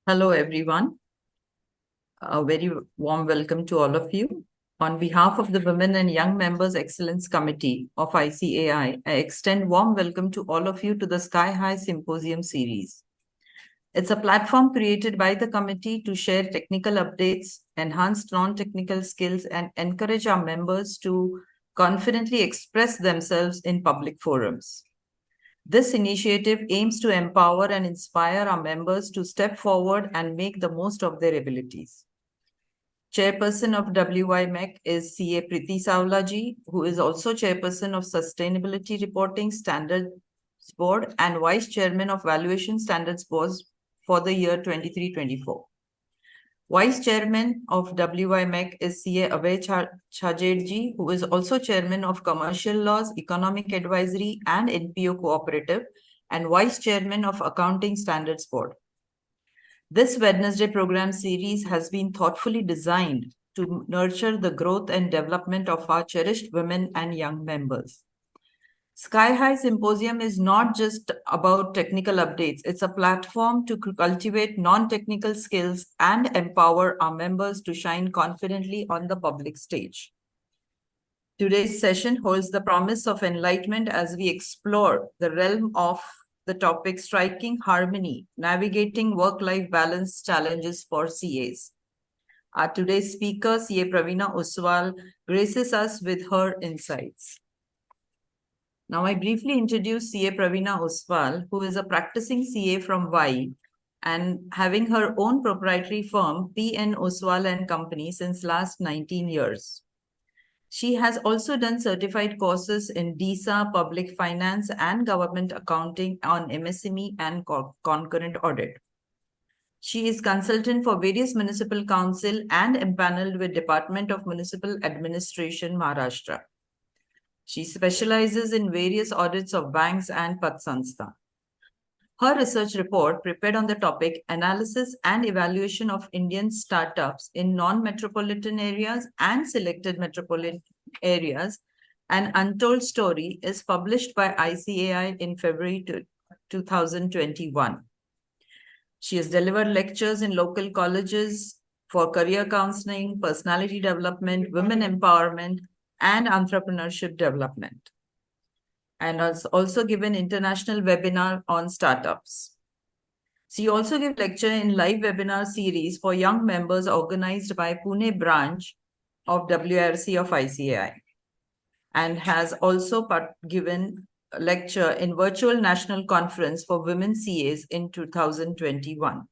Hello, everyone. A very warm welcome to all of you. On behalf of the Women and Young Members Excellence Committee of ICAI, I extend warm welcome to all of you to the Sky High Symposium series. It's a platform created by the committee to share technical updates, enhance non-technical skills, and encourage our members to confidently express themselves in public forums. This initiative aims to empower and inspire our members to step forward and make the most of their abilities. Chairperson of WIMEC is CA Priti Savlaji, who is also Chairperson of Sustainability Reporting Standards Board and Vice Chairman of Valuation Standards Board for the year 23-24. Vice Chairman of WIMEC is CA Abhay Chajedji, who is also Chairman of Commercial Laws, Economic Advisory and NPO Cooperative, and Vice Chairman of Accounting Standards Board. This Wednesday program series has been thoughtfully designed to nurture the growth and development of our cherished women and young members. Sky High Symposium is not just about technical updates. It's a platform to cultivate non-technical skills and empower our members to shine confidently on the public stage. Today's session holds the promise of enlightenment as we explore the realm of the topic Striking Harmony, Navigating Work-Life Balance Challenges for CAs. Our today's speaker, CA Praveena Oswal, graces us with her insights. Now, I briefly introduce CA Praveena Oswal, who is a practicing CA from WI and having her own proprietary firm, P.N. Oswal and Company, since last 19 years. She has also done certified courses in DISA, Public Finance and Government Accounting on MSME and Concurrent Audit. She is consultant for various municipal council and empaneled with Department of Municipal Administration, Maharashtra. She specializes in various audits of banks and Patsanstha. Her research report prepared on the topic Analysis and Evaluation of Indian Startups in Non-Metropolitan Areas and Selected Metropolitan Areas, An Untold Story, is published by ICAI in February 2021. She has delivered lectures in local colleges for career counseling, personality development, women empowerment, and entrepreneurship development, and has also given international webinar on startups. She also gives lecture in live webinar series for young members organized by Pune branch of WRC of ICAI, and has also given a lecture in virtual national conference for women CAs in 2021.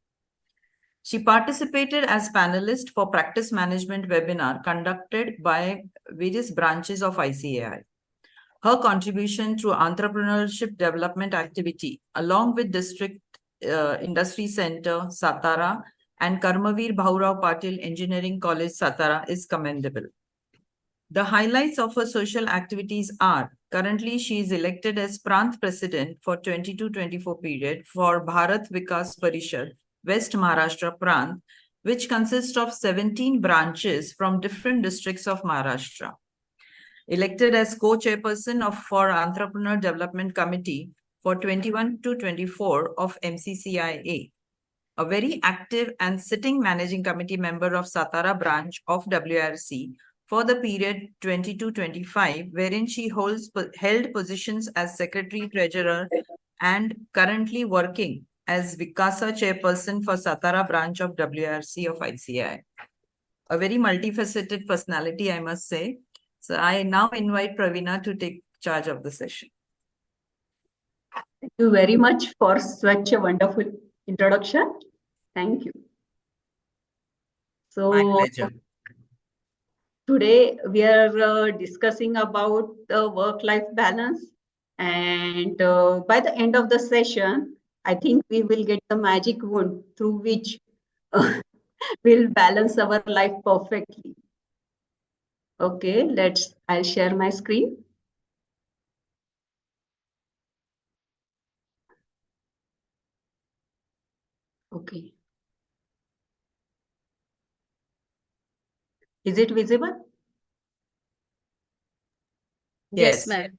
She participated as panelist for practice management webinar conducted by various branches of ICAI. Her contribution through entrepreneurship development activity, along with District Industry Center, Satara, and Karmavir Bhaurao Patil Engineering College, Satara, is commendable. The highlights of her social activities are, currently she is elected as Prant President for 22-24 period for Bharat Vikas Parishad, West Maharashtra Prant, which consists of 17 branches from different districts of Maharashtra. Elected as co-chairperson for Entrepreneur Development Committee for 21-24 of MCCIA, a very active and sitting managing committee member of Satara branch of WRC for the period 22-25, wherein she held positions as Secretary Treasurer and currently working as Vikasa Chairperson for Satara branch of WRC of ICAI. A very multifaceted personality, I must say. So I now invite Praveena to take charge of the session. Thank you very much for such a wonderful introduction. Thank you. So, my pleasure. Today we are discussing about the work-life balance, and by the end of the session, I think we will get the magic wand through which we'll balance our life perfectly. Okay, I'll share my screen. Okay. Is it visible? Yes, ma'am.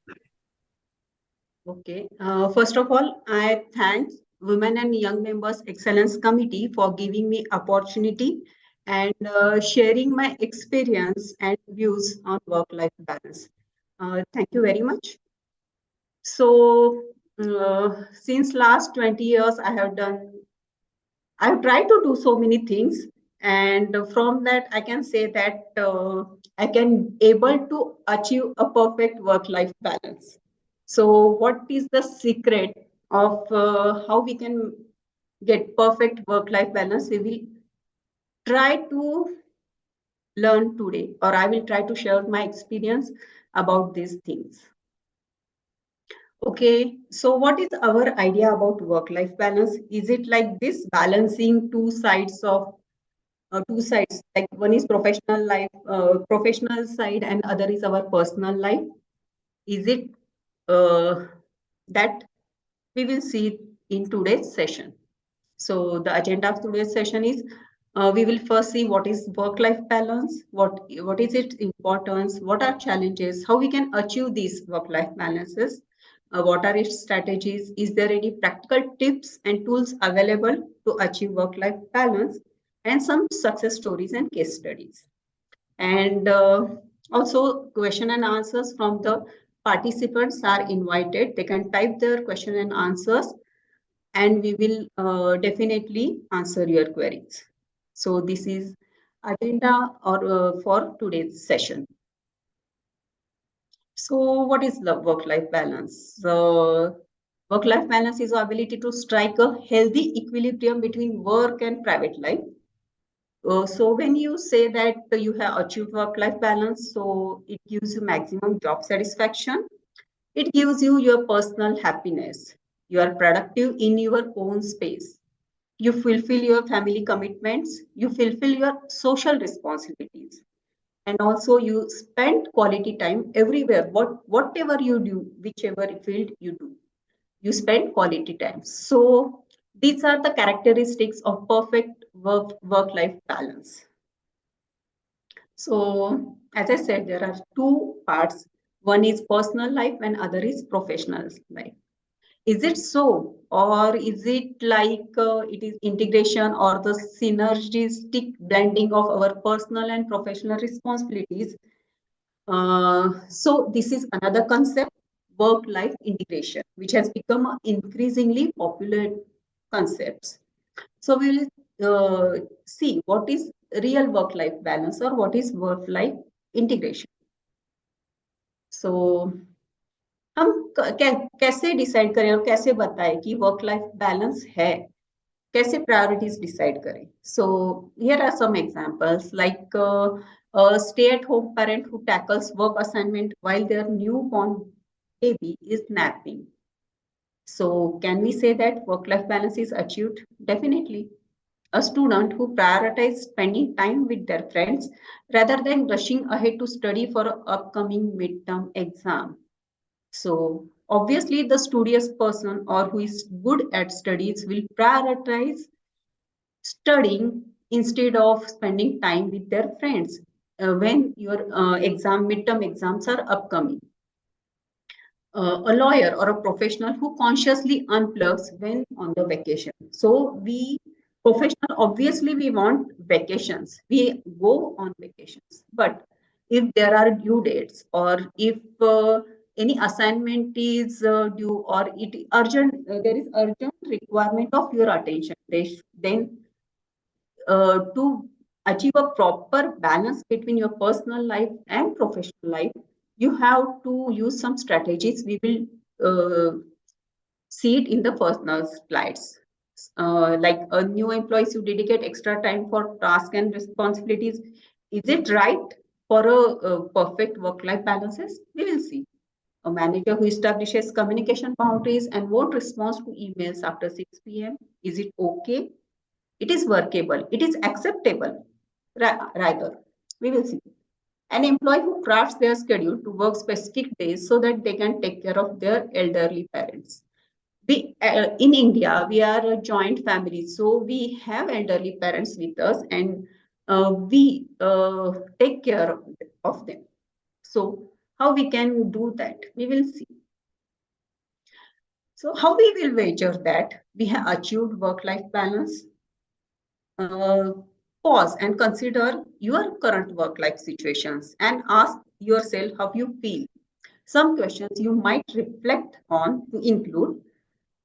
Okay. First of all, I thank Women and Young Members Excellence Committee for giving me opportunity and sharing my experience and views on work-life balance. Thank you very much. So, since last 20 years, I've tried to do so many things, and from that, I can say that I can able to achieve a perfect work-life balance. So, what is the secret of how we can get perfect work-life balance? We will try to learn today, or I will try to share my experience about these things. Okay, so what is our idea about work-life balance? Is it like this balancing two sides, like one is professional life, professional side, and other is our personal life? Is it that we will see in today's session? So the agenda of today's session is we will first see what is work-life balance, what is its importance, what are challenges, how we can achieve these work-life balances, what are its strategies, is there any practical tips and tools available to achieve work-life balance, and some success stories and case studies. And also question and answers from the participants are invited. They can type their question and answers and we will definitely answer your queries. So this is agenda or for today's session. So what is the work-life balance? So work-life balance is the ability to strike a healthy equilibrium between work and private life. So when you say that you have achieved work-life balance, so it gives you maximum job satisfaction. It gives you your personal happiness. You are productive in your own space. You fulfill your family commitments, you fulfill your social responsibilities, and also you spend quality time everywhere. Whatever you do, whichever field you do, you spend quality time. So these are the characteristics of perfect work-life balance. So as I said, there are two parts. One is personal life and other is professional life. Is it so, or is it like it is integration or the synergistic blending of our personal and professional responsibilities? So this is another concept, work-life integration, which has become an increasingly popular concept. So we will see what is real work-life balance or what is work-life integration. So हम कैसे decide करें और कैसे बताएं कि work life balance है, कैसे priorities decide करें? So here are some examples like stay at home parent who tackles work assignment while their newborn baby is napping. So can we say that work life balance is achieved? Definitely. A student who prioritizes spending time with their friends rather than rushing ahead to study for an upcoming midterm exam. So obviously the studious person or who is good at studies will prioritize studying instead of spending time with their friends when your midterm exams are upcoming. A lawyer or a professional who consciously unplugs when on the vacation. So we professional, obviously we want vacations. We go on vacations. But if there are due dates or if any assignment is due or it urgent, there is urgent requirement of your attention, then to achieve a proper balance between your personal life and professional life, you have to use some strategies. We will see it in the personal slides. Like a new employees who dedicate extra time for tasks and responsibilities. Is it right for a perfect work-life balances? We will see. A manager who establishes communication boundaries and won't respond to emails after 6 p.m. Is it okay? It is workable. It is acceptable. Rather, we will see. An employee who crafts their schedule to work specific days so that they can take care of their elderly parents. We in India, we are a joint family, so we have elderly parents with us, and we take care of them. So how we can do that? We will see. So how we will measure that we have achieved work-life balance? Uh, Pause and consider your current work-life situations and ask yourself how you feel. Some questions you might reflect on to include: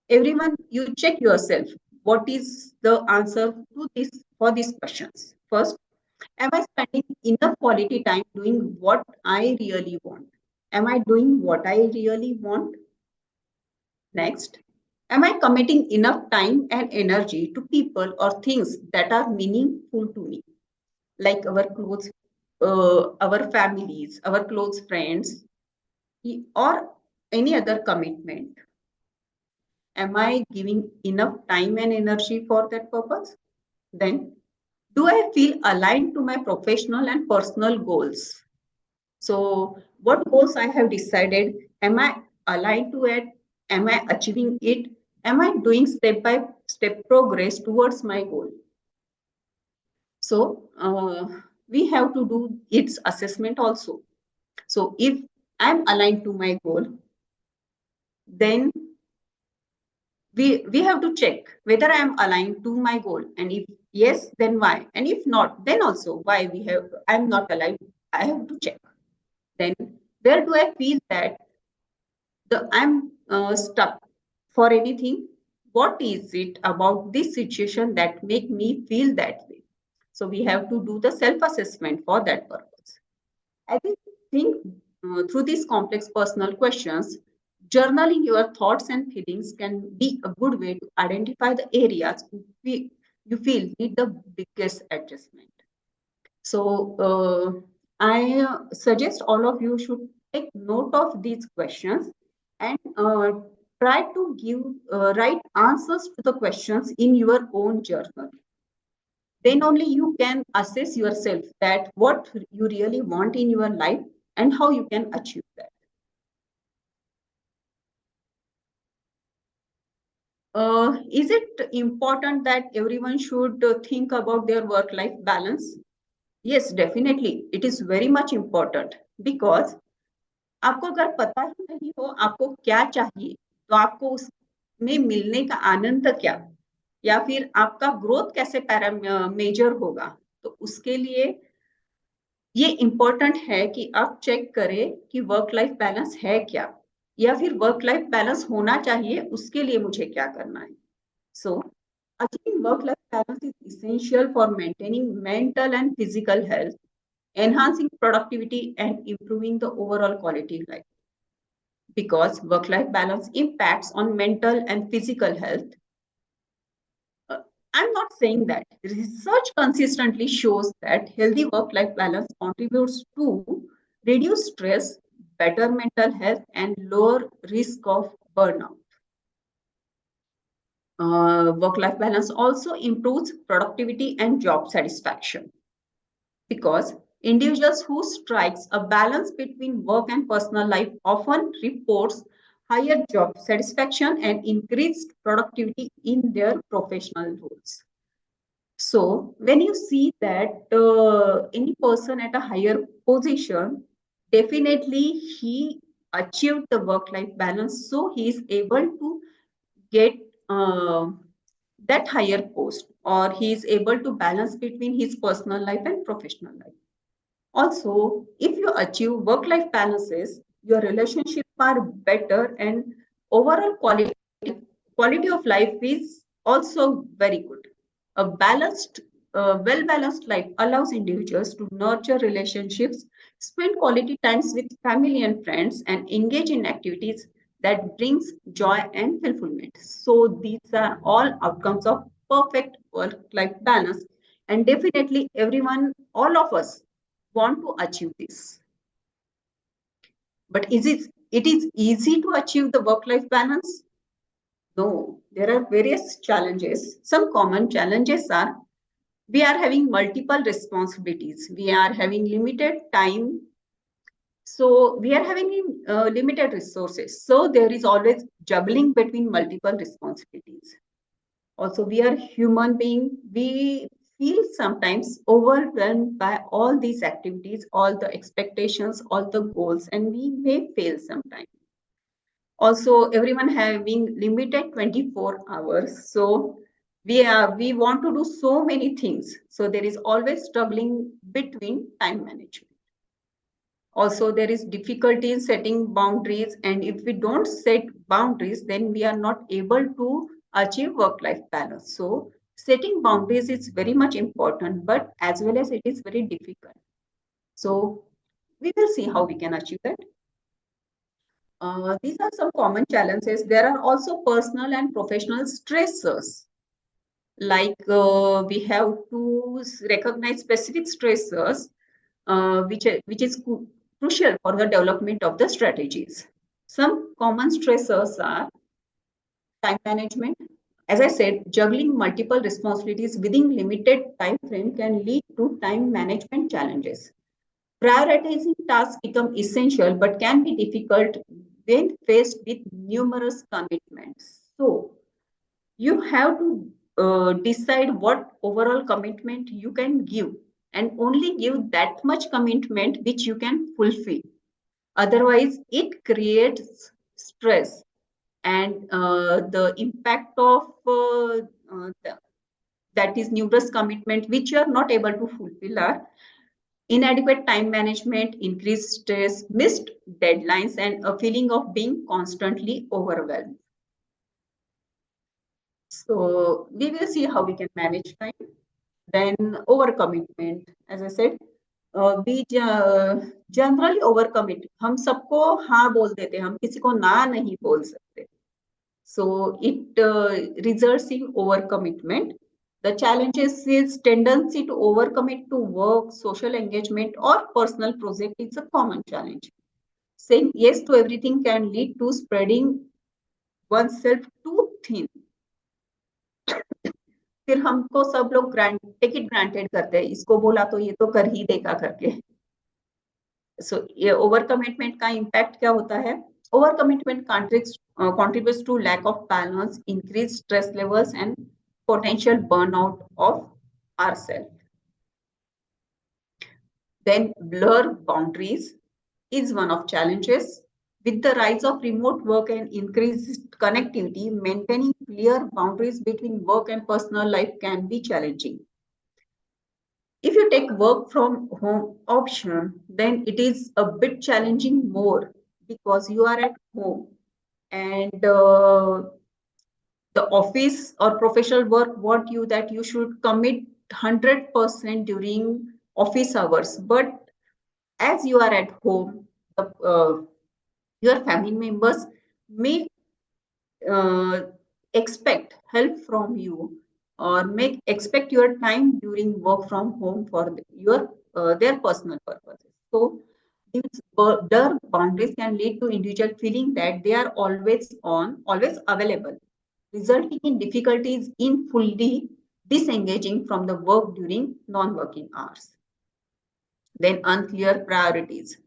everyone, you check yourself. What is the answer to this for these questions? First, am I spending enough quality time doing what I really want? Am I doing what I really want? Next, am I committing enough time and energy to people or things that are meaningful to me, like our close, our families, our close friends, or any other commitment? Am I giving enough time and energy for that purpose? Then, do I feel aligned to my professional and personal goals? So, what goals I have decided? Am I aligned to it? Am I achieving it? Am I doing step by step progress towards my goal? So, we have to do its assessment also. So, if I'm aligned to my goal, then we have to check whether I am aligned to my goal, and if yes, then why, and if not, then also why I'm not aligned. I have to check. Then where do I feel that I'm stuck for anything? What is it about this situation that make me feel that way? So we have to do the self assessment for that purpose. I think through these complex personal questions, journaling your thoughts and feelings can be a good way to identify the areas you feel need the biggest adjustment. So, I suggest all of you should take note of these questions and try to give right answers to the questions in your own journal. Then only you can assess yourself that what you really want in your life and how you can achieve that. Is it important that everyone should think about their work-life balance? Yes, definitely. It is very much important because आपको अगर पता ही नहीं हो आपको क्या चाहिए, तो आपको उसमें मिलने का आनंद क्या, या फिर आपका ग्रोथ कैसे मेजर होगा, तो उसके लिए ये इम्पोर्टेंट है कि आप चेक करें कि वर्क लाइफ बैलेंस है क्या, या फिर वर्क लाइफ बैलेंस होना चाहिए, उसके लिए मुझे क्या करना है. सो achieving work life balance is essential for maintaining mental and physical health, enhancing productivity and improving the overall quality of life. Because work life balance impacts on mental and physical health, I'm not saying that. Research consistently shows that healthy work life balance contributes to reduce stress, better mental health, and lower risk of burnout. Work life balance also improves productivity and job satisfaction because individuals who strikes a balance between work and personal life often reports higher job satisfaction and increased productivity in their professional roles. So when you see that any person at a higher position, definitely he achieved the work-life balance, so he is able to get that higher post, or he is able to balance between his personal life and professional life. Also, if you achieve work-life balances, your relationships are better and overall quality of life is also very good. A balanced, well-balanced life allows individuals to nurture relationships, spend quality times with family and friends, and engage in activities that brings joy and fulfillment. So these are all outcomes of perfect work-life balance. And definitely everyone, all of us want to achieve this. But it is easy to achieve the work-life balance? No, there are various challenges. Some common challenges are we are having multiple responsibilities. We are having limited time. So we are having limited resources. So there is always juggling between multiple responsibilities. Also, we are human being. We feel sometimes overwhelmed by all these activities, all the expectations, all the goals, and we may fail sometimes. Also, everyone having limited 24 hours. So we want to do so many things. So there is always struggling between time management. Also, there is difficulty in setting boundaries. And if we don't set boundaries, then we are not able to achieve work-life balance. So setting boundaries is very much important, but as well as it is very difficult. So we will see how we can achieve that. These are some common challenges. There are also personal and professional stressors. Like we have to recognize specific stressors, which is crucial for the development of the strategies. Some common stressors are time management. As I said, juggling multiple responsibilities within limited time frame can lead to time management challenges. Prioritizing tasks become essential but can be difficult when faced with numerous commitments. So you have to decide what overall commitment you can give and only give that much commitment which you can fulfill. Otherwise, it creates stress and the impact of that is numerous commitment which you are not able to fulfill are inadequate time management, increased stress, missed deadlines, and a feeling of being constantly overwhelmed. So we will see how we can manage time. Then overcommitment, as I said, we generally over commit हम सबको हाँ बोल देते हैं हम किसी को ना नहीं बोल सकते so it results in overcommitment. The challenges is tendency to overcommit to work, social engagement, or personal project is a common challenge. Saying yes to everything can lead to spreading oneself too thin. फिर हमको सब लोग take it granted करते हैं इसको बोला तो ये तो कर ही देगा करके सो ये ओवर कमिटमेंट का इम्पैक्ट क्या होता है over commitment contributes to lack of balance, increased stress levels, and potential burnout of ourselves. Then blur boundaries is one of challenges. With the rise of remote work and increased connectivity, maintaining clear boundaries between work and personal life can be challenging. If you take work from home option, then it is a bit challenging more because you are at home and the office or professional work want you that you should commit 100% during office hours. But as you are at home, your family members may expect help from you or make expect your time during work from home for your their personal purposes. So these blur boundaries can lead to individual feeling that they are always on, always available, resulting in difficulties in fully disengaging from the work during non-working hours. Then unclear priorities.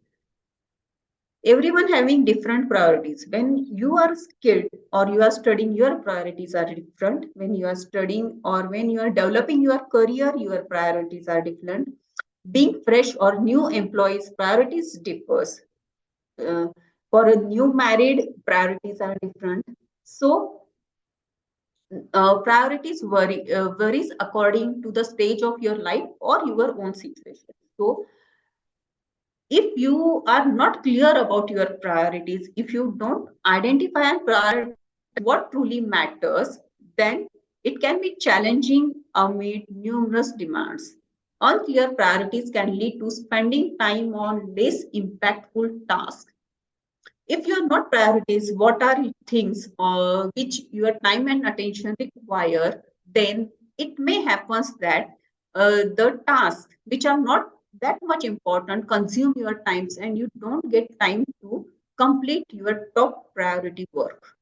Everyone having different priorities. When you are skilled or you are studying, your priorities are different. When you are studying or when you are developing your career, your priorities are different. Being fresh or new employees, priorities differs. For a new married, priorities are different. So priorities varies according to the stage of your life or your own situation. So if you are not clear about your priorities, if you don't identify and prioritize what truly matters, then it can be challenging amid numerous demands. Unclear priorities can lead to spending time on less impactful tasks. If you are not priorities, what are things which your time and attention require, then it may happen that the tasks which are not that much important consume your times and you don't get time to complete your top priority work.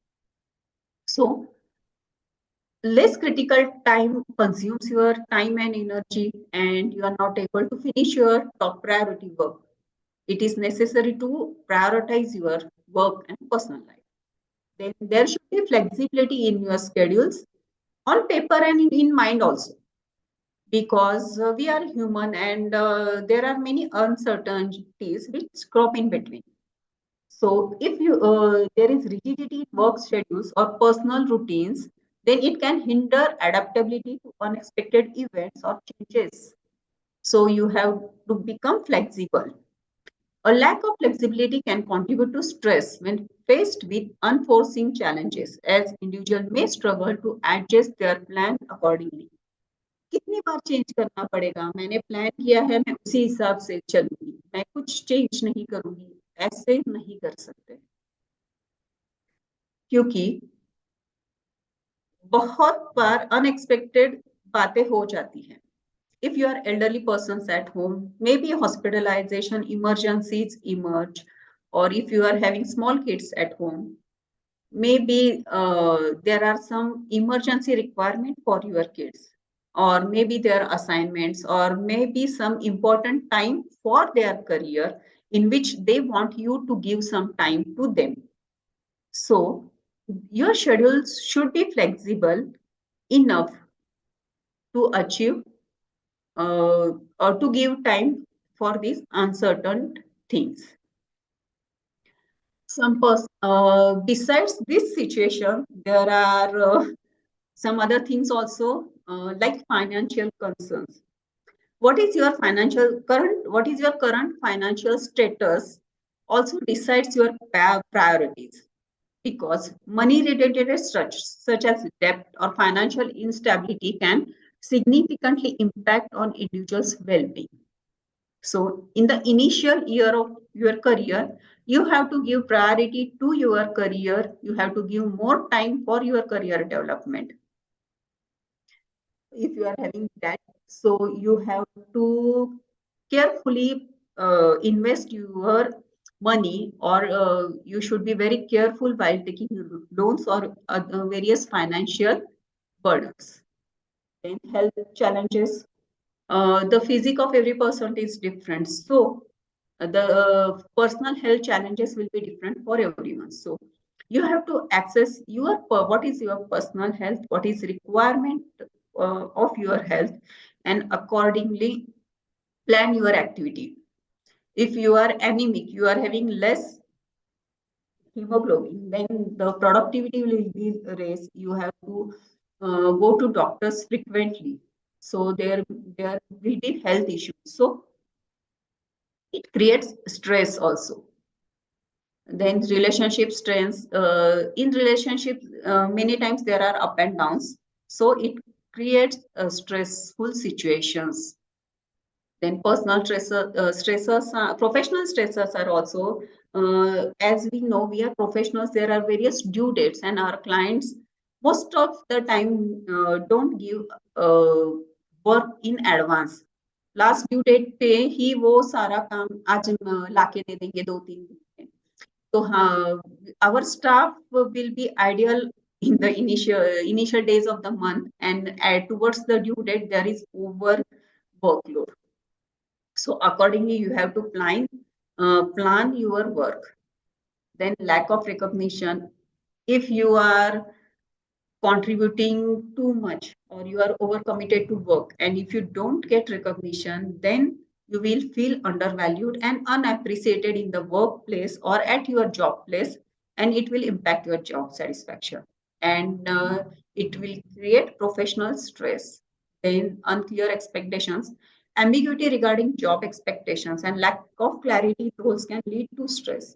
So less critical time consumes your time and energy and you are not able to finish your top priority work. It is necessary to prioritize your work and personal life. Then there should be flexibility in your schedules on paper and in mind also, because we are human and there are many uncertainties which crop in between. So if there is rigidity in work schedules or personal routines, then it can hinder adaptability to unexpected events or changes. So you have to become flexible. A lack of flexibility can contribute to stress when faced with unforeseen challenges, as individuals may struggle to adjust their plan accordingly. कितनी बार change करना पड़ेगा? मैंने plan किया है, मैं उसी हिसाब से चलूंगी, मैं कुछ चेंज नहीं करूंगी, ऐसे नहीं कर सकते, क्योंकि बहुत बार अनएक्सपेक्टेड बातें हो जाती हैं. If you are elderly persons at home, maybe hospitalization emergencies emerge, or if you are having small kids at home, maybe there are some emergency requirement for your kids, or maybe their assignments, or maybe some important time for their career in which they want you to give some time to them. So your schedules should be flexible enough to achieve or to give time for these uncertain things. Besides this situation, there are some other things also, like financial concerns. What is your current financial status also decides your priorities, because money related such as debt or financial instability can significantly impact on individuals' well-being. So in the initial year of your career, you have to give priority to your career. You have to give more time for your career development. If you are having debt, so you have to carefully invest your money, or you should be very careful while taking loans or various financial burdens. Then health challenges. The physique of every person is different. So the personal health challenges will be different for everyone. So you have to access what is your personal health, what is requirement of your health, and accordingly plan your activity. If you are anemic, you are having less hemoglobin, then the productivity will be raised. You have to go to doctors frequently. So there will be health issues. So it creates stress also. Then relationship strengths. In relationships, many times there are up and downs. So it creates stressful situations. Then personal stressors, professional stressors are also, as we know, we are professionals, there are various due dates, and our clients most of the time don't give uh, work in advance. Last due date पे ही वो सारा काम आज लाके दे देंगे 2-3 दिन में. तो हाँ, our staff will be ideal in the initial days of the month, and towards the due date there is over workload. So accordingly, you have to plan your work. Then lack of recognition. If you are contributing too much, or you are overcommitted to work, and if you don't get recognition, then you will feel undervalued and unappreciated in the workplace or at your job place, and it will impact your job satisfaction, and it will create professional stress. Then unclear expectations. Ambiguity regarding job expectations and lack of clarity roles can lead to stress.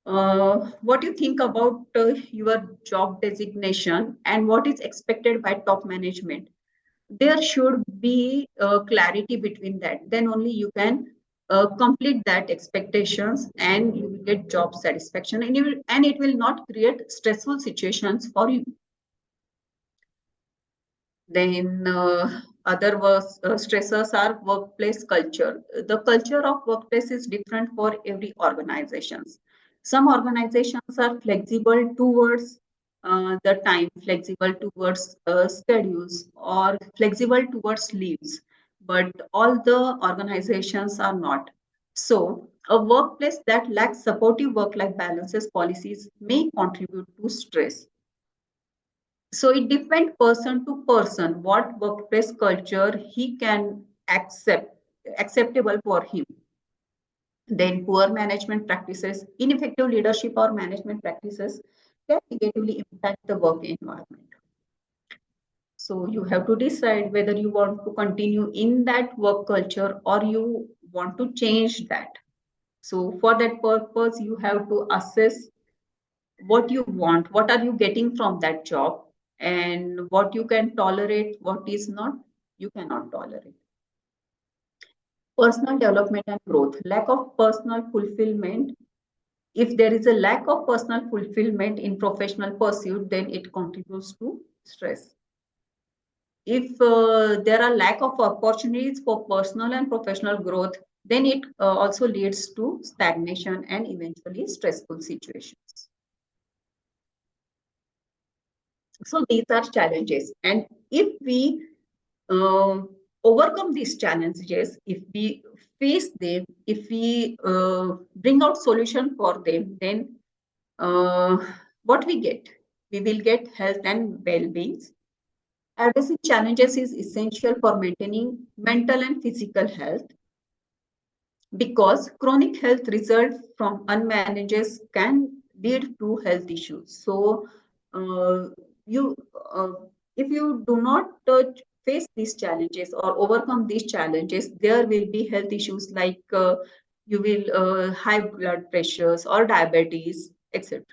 What do you think about your job designation and what is expected by top management? There should be clarity between that. Then only you can complete that expectations, and you will get job satisfaction, and it will not create stressful situations for you. Then stressors are workplace culture. The culture of workplace is different for every organizations. Some organizations are flexible towards the time, flexible towards schedules, or flexible towards leaves, but all the organizations are not. So a workplace that lacks supportive work-life balances policies may contribute to stress. So it depends person to person what workplace culture he can acceptable for him. Then poor management practices, ineffective leadership or management practices can negatively impact the work environment. So you have to decide whether you want to continue in that work culture or you want to change that. So for that purpose, you have to assess what you want, what are you getting from that job, and what you can tolerate, what is not, you cannot tolerate. Personal development and growth, lack of personal fulfillment. If there is a lack of personal fulfillment in professional pursuit, then it contributes to stress. If there are lack of opportunities for personal and professional growth, then it also leads to stagnation and eventually stressful situations. So these are challenges, and if we overcome these challenges, if we face them, if we bring out solution for them, then what we get? We will get health and well-being. Addressing challenges is essential for maintaining mental and physical health because chronic health results from unmanaged can lead to health issues. So, you if you do not face these challenges or overcome these challenges, there will be health issues like you will high blood pressures or diabetes, etc.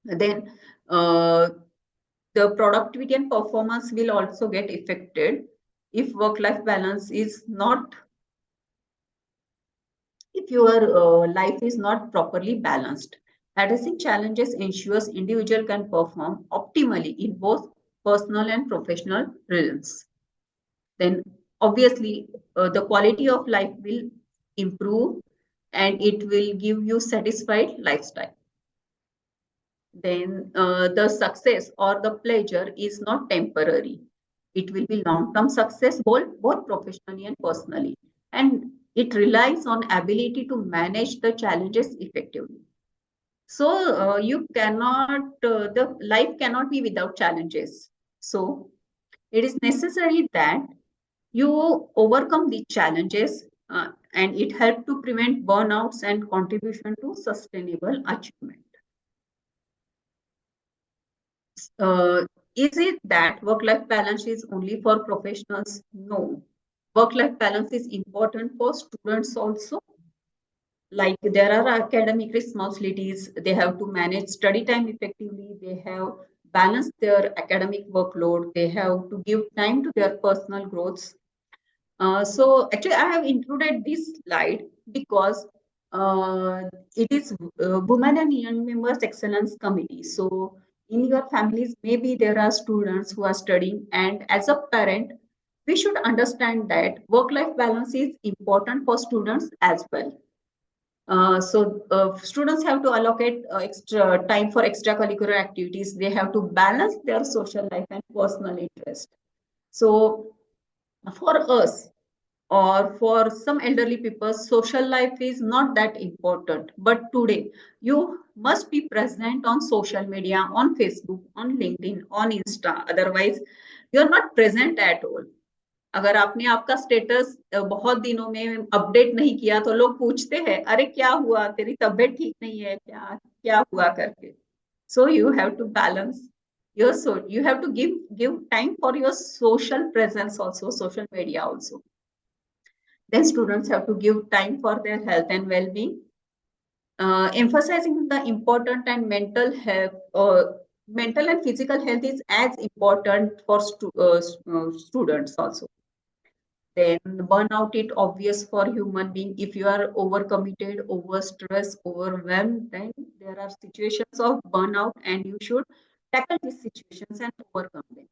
Then the productivity and performance will also get affected if work-life balance is not, if your life is not properly balanced. Addressing challenges ensures individual can perform optimally in both personal and professional realms. Then obviously the quality of life will improve and it will give you satisfied lifestyle. Then the success or the pleasure is not temporary. It will be long-term success, both professionally and personally. And it relies on ability to manage the challenges effectively. So you cannot, the life cannot be without challenges. So it is necessary that you overcome these challenges and it helps to prevent burnouts and contribution to sustainable achievement. Is it that work-life balance is only for professionals? No. Work-life balance is important for students also. Like there are academic responsibilities, they have to manage study time effectively, they have balanced their academic workload, they have to give time to their personal growths. So actually, I have included this slide because uh, it is Women and Young Members Excellence Committee. So in your families, maybe there are students who are studying, and as a parent, we should understand that work-life balance is important for students as well. So students have to allocate extra time for extracurricular activities. They have to balance their social life and personal interest. So for us, or for some elderly people, social life is not that important. But today, you must be present on social media, on Facebook, on LinkedIn, on Insta. Otherwise, you're not present at all. अगर आपने आपका status बहुत दिनों में update नहीं किया तो लोग पूछते हैं, अरे क्या हुआ, तेरी तबीयत ठीक नहीं है क्या, क्या हुआ करके. So you have to balance your, so you have to give time for your social presence also, social media also. Then students have to give time for their health and well-being, emphasizing the important and mental health. Mental and physical health is as important for students also. Then burnout is obvious for human being. If you are overcommitted, overstressed, overwhelmed, then there are situations of burnout, and you should tackle these situations and overcome them.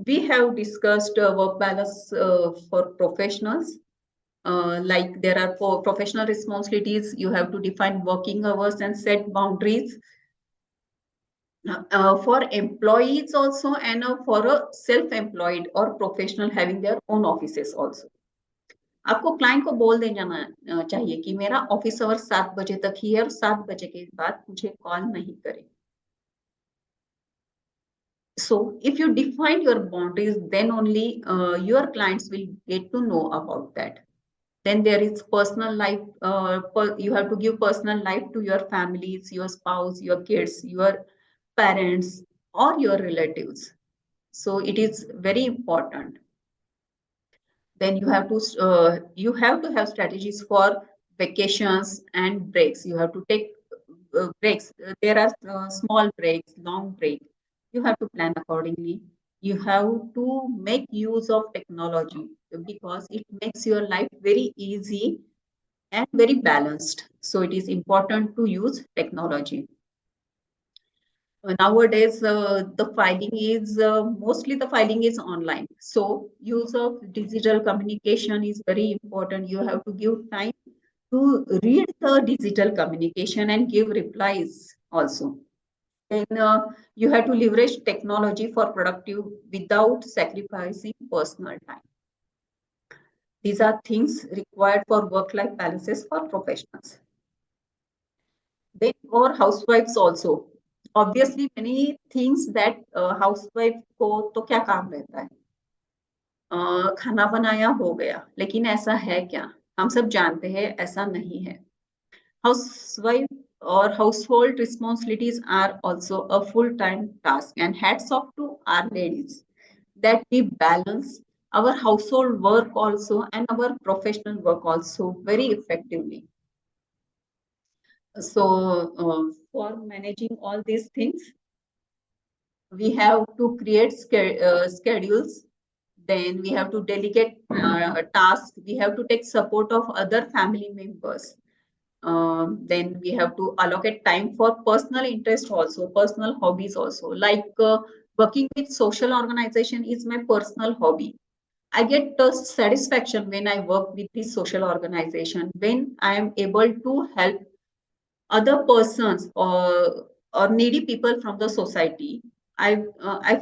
We have discussed work balance for professionals. Like there are for professional responsibilities, you have to define working hours and set boundaries. For employees also, and for a self-employed or professional having their own offices also. आपको client को बोल देना चाहिए कि मेरा office hour 7 बजे तक ही है और 7 बजे के बाद मुझे कॉल नहीं करें. So if you define your boundaries, then only your clients will get to know about that. Then there is personal life. You have to give personal life to your families, your spouse, your kids, your parents, or your relatives. So it is very important. Then you have to have strategies for vacations and breaks. You have to take breaks. There are small breaks, long break. You have to plan accordingly. You have to make use of technology because it makes your life very easy and very balanced. So it is important to use technology. Nowadays, the filing is online. So use of digital communication is very important. You have to give time to read the digital communication and give replies also. And you have to leverage technology for productive without sacrificing personal time. These are things required for work-life balances for professionals. Then for housewives also. Obviously, many things that housewife को तो क्या काम रहता है खाना बनाया हो गया लेकिन ऐसा है क्या हम सब जानते हैं ऐसा नहीं है housewife or household responsibilities are also a full-time task and hats off to our ladies that we balance our household work also and our professional work also very effectively. So, for managing all these things, we have to create schedules. Then we have to delegate tasks. We have to take support of other family members. Then we have to allocate time for personal interest also, personal hobbies also. Like working with social organization is my personal hobby. I get satisfaction when I work with this social organization, when I am able to help other persons or needy people from the society. I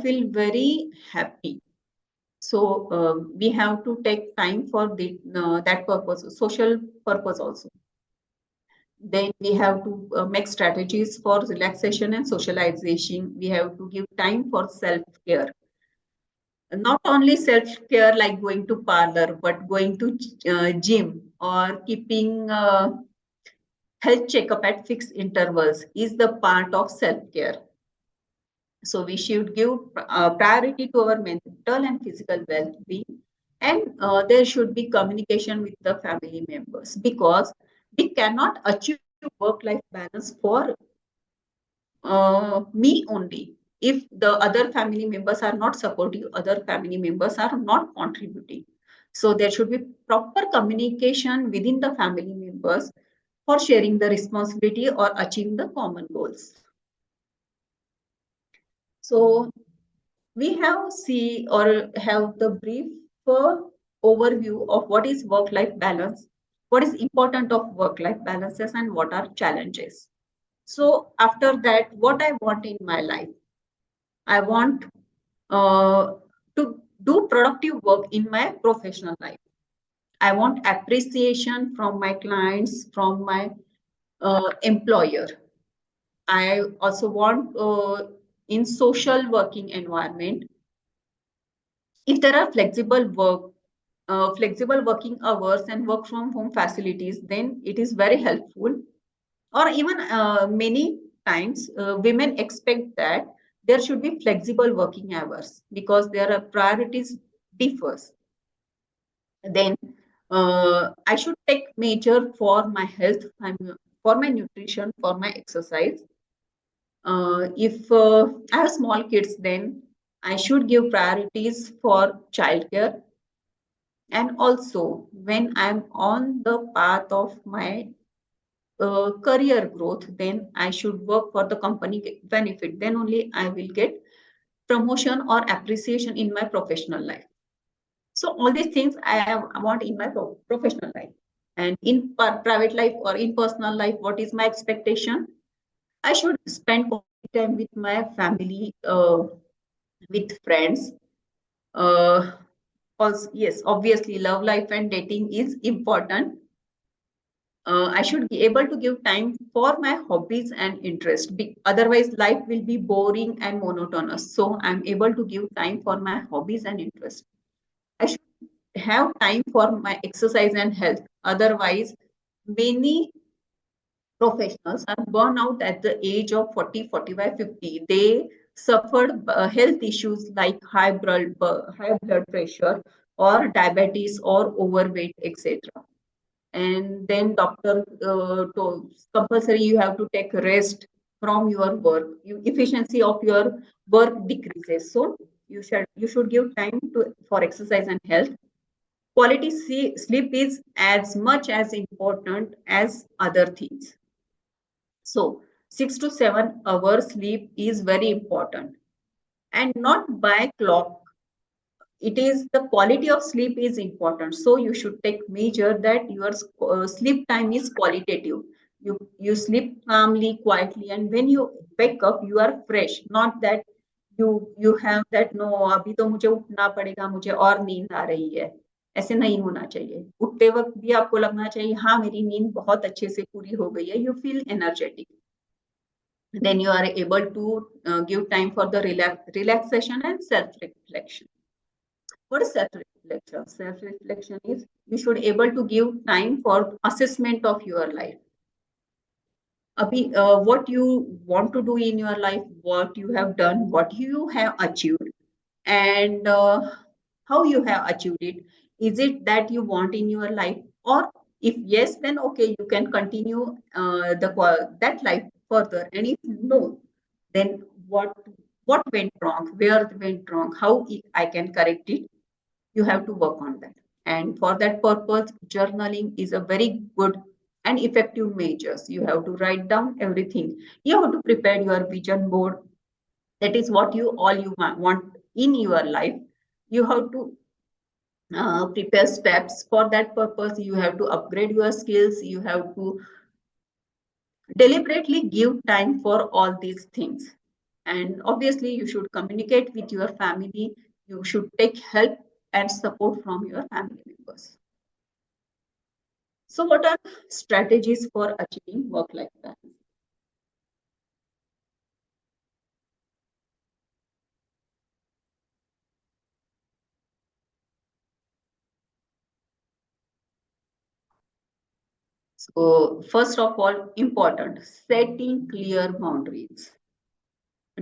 feel very happy. So we have to take time for that purpose, social purpose also. Then we have to make strategies for relaxation and socialization. We have to give time for self care. Not only self care like going to parlor, but going to gym or keeping health checkup at fixed intervals is the part of self-care. So we should give priority to our mental and physical well-being, and there should be communication with the family members because we cannot achieve work-life balance for me only. If the other family members are not supportive, other family members are not contributing. So there should be proper communication within the family members for sharing the responsibility or achieving the common goals. So we have see or have the brief overview of what is work-life balance, what is important of work-life balances, and what are challenges. So after that, what I want in my life, I want to do productive work in my professional life. I want appreciation from my clients, from my employer. I also want in social working environment, if there are flexible working hours and work from home facilities, then it is very helpful. Or even many times women expect that there should be flexible working hours because their priorities differs. Then I should take measure for my health, for my nutrition, for my exercise. If I have small kids, then I should give priorities for childcare. And also, when I'm on the path of my career growth, then I should work for the company benefit. Then only I will get promotion or appreciation in my professional life. So all these things I want in my professional life. And in private life or in personal life, what is my expectation? I should spend quality time with my family, with friends. Also, yes, obviously, love life and dating is important. I should be able to give time for my hobbies and interests. Otherwise, life will be boring and monotonous. So I'm able to give time for my hobbies and interests. I should have time for my exercise and health. Otherwise, many professionals are burned out at the age of 40, 45, 50. They suffered health issues like high blood pressure or diabetes or overweight, etc. And then doctor told compulsory you have to take rest from your work. Efficiency of your work decreases. So you should give time to for exercise and health. Quality sleep is as much as important as other things. So 6 to 7 hours sleep is very important, and not by clock. It is the quality of sleep is important. So you should take measure that your sleep time is qualitative. You sleep calmly, quietly, and when you wake up, you are fresh. Not that you have that no अभी तो मुझे उठना पड़ेगा मुझे और नींद आ रही है ऐसे नहीं होना चाहिए उठते वक्त भी आपको लगना चाहिए हाँ मेरी नींद बहुत अच्छे से पूरी हो गई है you feel energetic then you are able to give time for the relaxation and self reflection. What is self reflection? Self reflection is you should able to give time for assessment of your life. What you want to do in your life, what you have done, what you have achieved, and how you have achieved it. Is it that you want in your life, or if yes, then okay, you can continue that life further. And if no, then what went wrong, where it went wrong, how I can correct it. You have to work on that. And for that purpose, journaling is a very good and effective measures. You have to write down everything. You have to prepare your vision board. That is what you want in your life. You have to prepare steps for that purpose. You have to upgrade your skills. You have to deliberately give time for all these things. And obviously, you should communicate with your family. You should take help and support from your family members. So, what are strategies for achieving work life balance? So, first of all, important setting clear boundaries.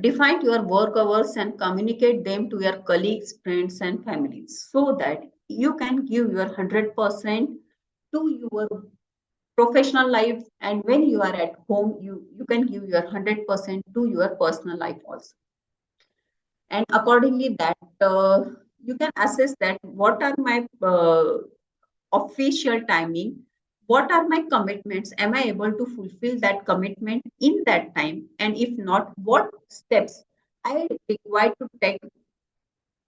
Define your work hours and communicate them to your colleagues, friends, and families so that you can give your 100% to your professional life. And when you are at home, you can give your 100% to your personal life also. And accordingly, that you can assess that what are my official timing, what are my commitments, am I able to fulfill that commitment in that time, and if not, what steps I require to take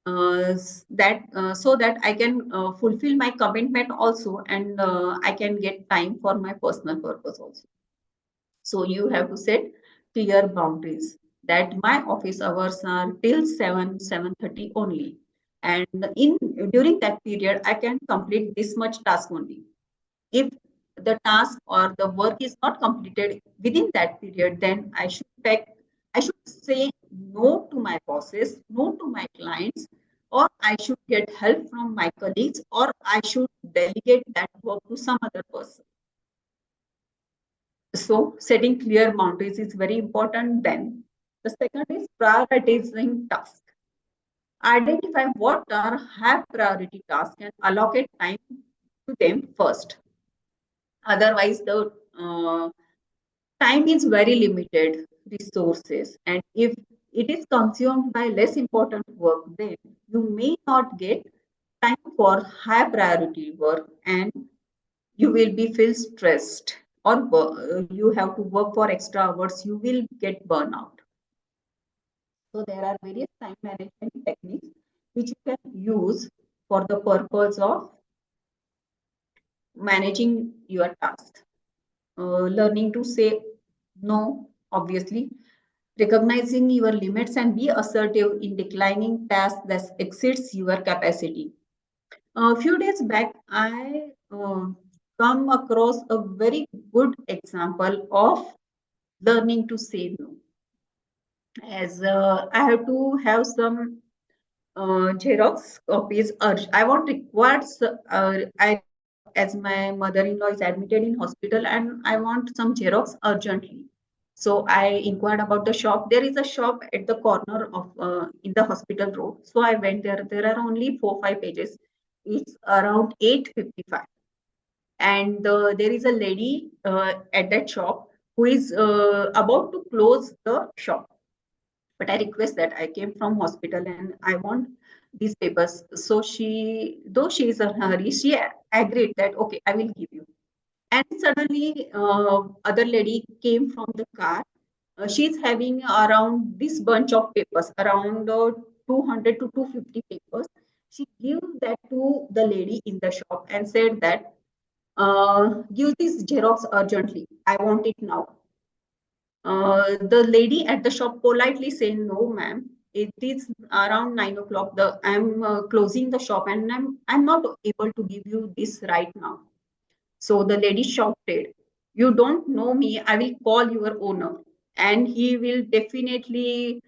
so that I can fulfill my commitment also, and I can get time for my personal purpose also. So you have to set clear boundaries that my office hours are till 7:30 only, and in during that period I can complete this much task only. If the task or the work is not completed within that period, then I should say no to my bosses, no to my clients, or I should get help from my colleagues, or I should delegate that work to some other person. So setting clear boundaries is very important. Then the second is prioritizing tasks. Identify what are high priority tasks and allocate time to them first. Otherwise, the time is very limited resources, and if it is consumed by less important work, then you may not get time for high priority work, and you will be feel stressed, or you have to work for extra hours, you will get burnout. So there are various time management techniques which you can use for the purpose of managing your tasks. Learning to say no, obviously, recognizing your limits and be assertive in declining tasks that exceeds your capacity. A few days back, I come across a very good example of learning to say no. As I have to have some Xerox copies. I want required. I as my mother-in-law is admitted in hospital, and I want some Xerox urgently. So I inquired about the shop. There is a shop at the corner of in the hospital road. So I went there. There are only 4-5 pages. It's around 8:55, and there is a lady at that shop who is about to close the shop, but I request that I came from hospital and I want these papers. So she, though she is in a hurry, she agreed that okay, I will give you. And suddenly, other lady came from the car. She's having around this bunch of papers, around 200 to 250 papers. She gave that to the lady in the shop and said that, give this Xerox urgently. I want it now. The lady at the shop politely saying, "No, ma'am, it is around 9 o'clock. I'm closing the shop, and I'm not able to give you this right now." So the lady shouted, "You don't know me. I will call your owner, and he will definitely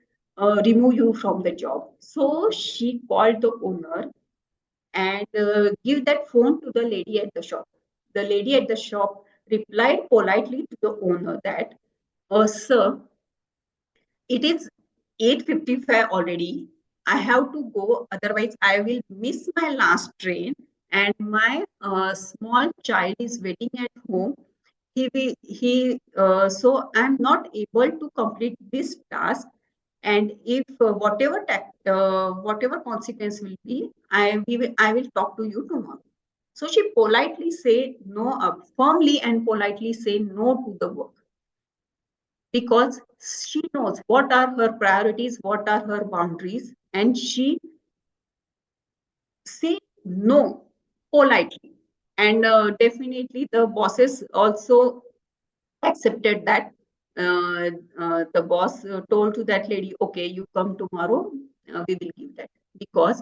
remove you from the job." So she called the owner and give that phone to the lady at the shop. The lady at the shop replied politely to the owner that, "Sir, it is 8:55 already. I have to go, otherwise I will miss my last train, and my small child is waiting at home. So I'm not able to complete this task. And if whatever consequence will be, I will talk to you tomorrow." So she politely say no, firmly and politely say no to the work, because she knows what are her priorities, what are her boundaries, and she say no politely. And definitely the bosses also accepted that. The boss told to that lady, "Okay, you come tomorrow, we will give that." Because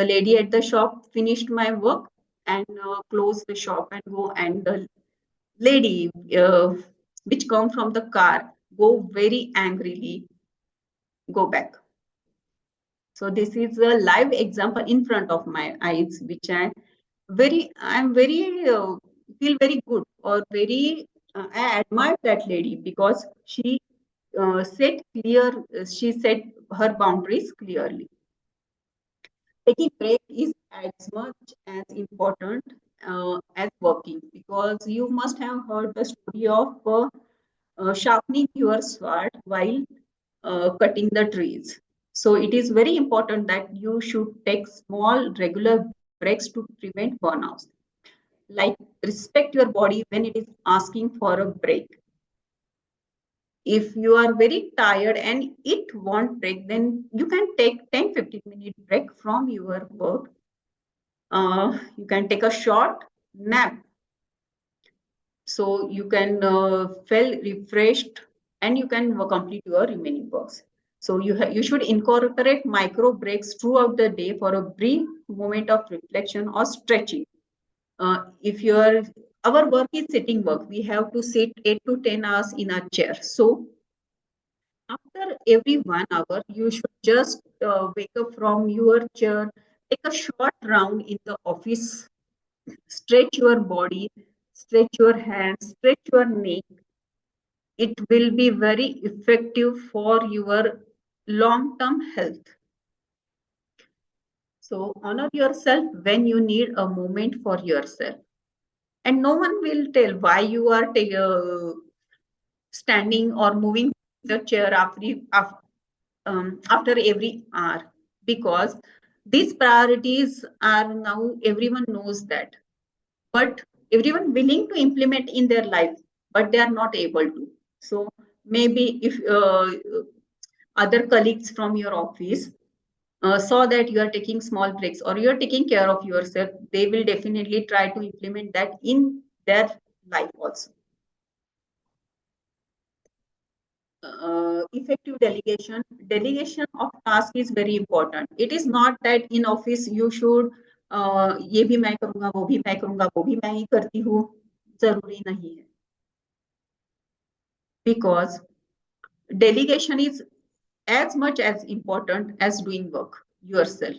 the lady at the shop finished my work and closed the shop and go, and the lady which come from the car go very angrily go back. So this is a live example in front of my eyes, which I'm very feel very good, or very I admire that lady, because she she set her boundaries clearly. Taking break is as much as important as working, because you must have heard the story of sharpening your sword while cutting the trees. So it is very important that you should take small regular breaks to prevent burnouts. Like, respect your body when it is asking for a break. If you are very tired and it won't break, then you can take 10-15 minute break from your work. You can take a short nap, so you can feel refreshed, and you can complete your remaining works. So you should incorporate micro breaks throughout the day for a brief moment of reflection or stretching. If our work is sitting work, we have to sit 8 to 10 hours in a chair. So after every 1 hour, you should just wake up from your chair, take a short round in the office, stretch your body, stretch your hands, stretch your neck. It will be very effective for your long-term health. So honor yourself when you need a moment for yourself. And no one will tell why you are standing or moving the chair after every hour, because these priorities are now, everyone knows that, but everyone willing to implement in their life, but they are not able to. So maybe if other colleagues from your office saw that you are taking small breaks or you are taking care of yourself, they will definitely try to implement that in their life also. Effective delegation of task is very important. It is not that in office you should ये भी मैं करूंगा वो भी मैं करूंगा वो भी मैं ही करती हूँ, जरूरी नहीं है, because delegation is as much as important as doing work yourself.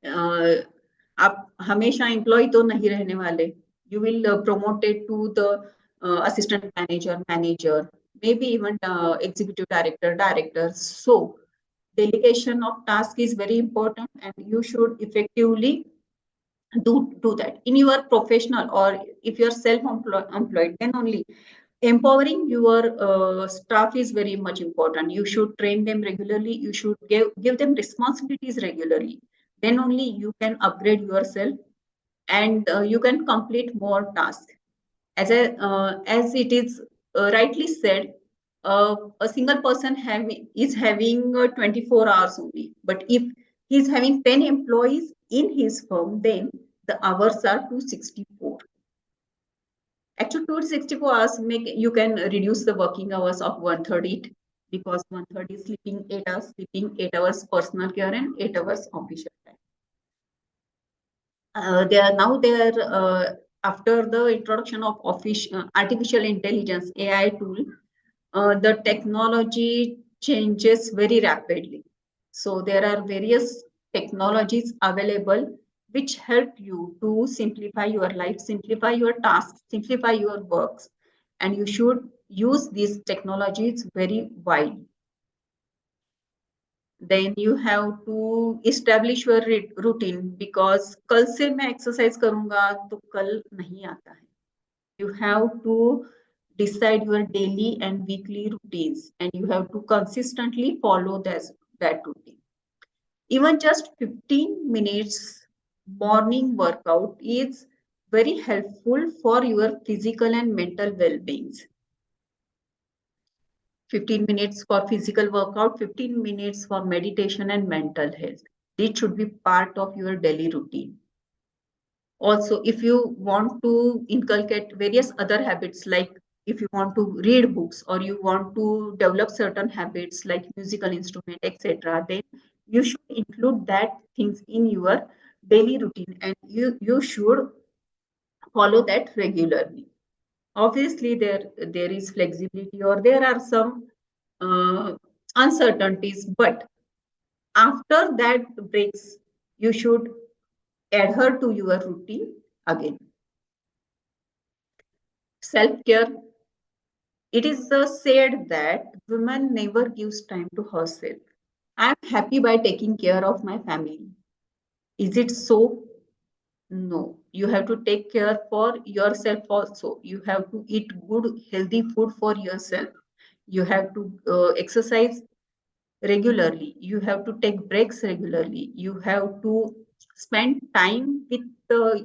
आप हमेशा एम्प्लॉय तो नहीं रहने वाले. You will promoted to the assistant manager, maybe even executive director. So delegation of task is very important, and you should effectively do that in your professional, or if you're self-employed, then only empowering your staff is very much important. You should train them regularly. You should give them responsibilities regularly. Then only you can upgrade yourself, and you can complete more tasks. As it is rightly said, a single person is having 24 hours only. But if he's having 10 employees in his firm, then the hours are 264. Actually, 264 hours you can reduce the working hours of 1/3, because 1/3 is sleeping 8 hours, sleeping 8 hours personal care, and 8 hours official time. After the introduction of artificial intelligence AI tool, the technology changes very rapidly. So there are various technologies available which help you to simplify your life, simplify your tasks, simplify your works, and you should use these technologies very widely. Then you have to establish your routine, because कल से मैं exercise करूंगा तो कल नहीं आता है. You have to decide your daily and weekly routines, and you have to consistently follow that routine. Even just 15 minutes morning workout is very helpful for your physical and mental well-being. 15 minutes for physical workout, 15 minutes for meditation and mental health. This should be part of your daily routine. Also, if you want to inculcate various other habits, like if you want to read books, or you want to develop certain habits like musical instrument, etc., then you should include that things in your daily routine, and you should follow that regularly. Obviously, there is flexibility, or there are some uncertainties, but after that breaks, you should adhere to your routine again. Self-care. It is said that woman never gives time to herself. I'm happy by taking care of my family. Is it so? No. You have to take care for yourself also. You have to eat good, healthy food for yourself. You have to exercise regularly. You have to take breaks regularly. You have to spend time with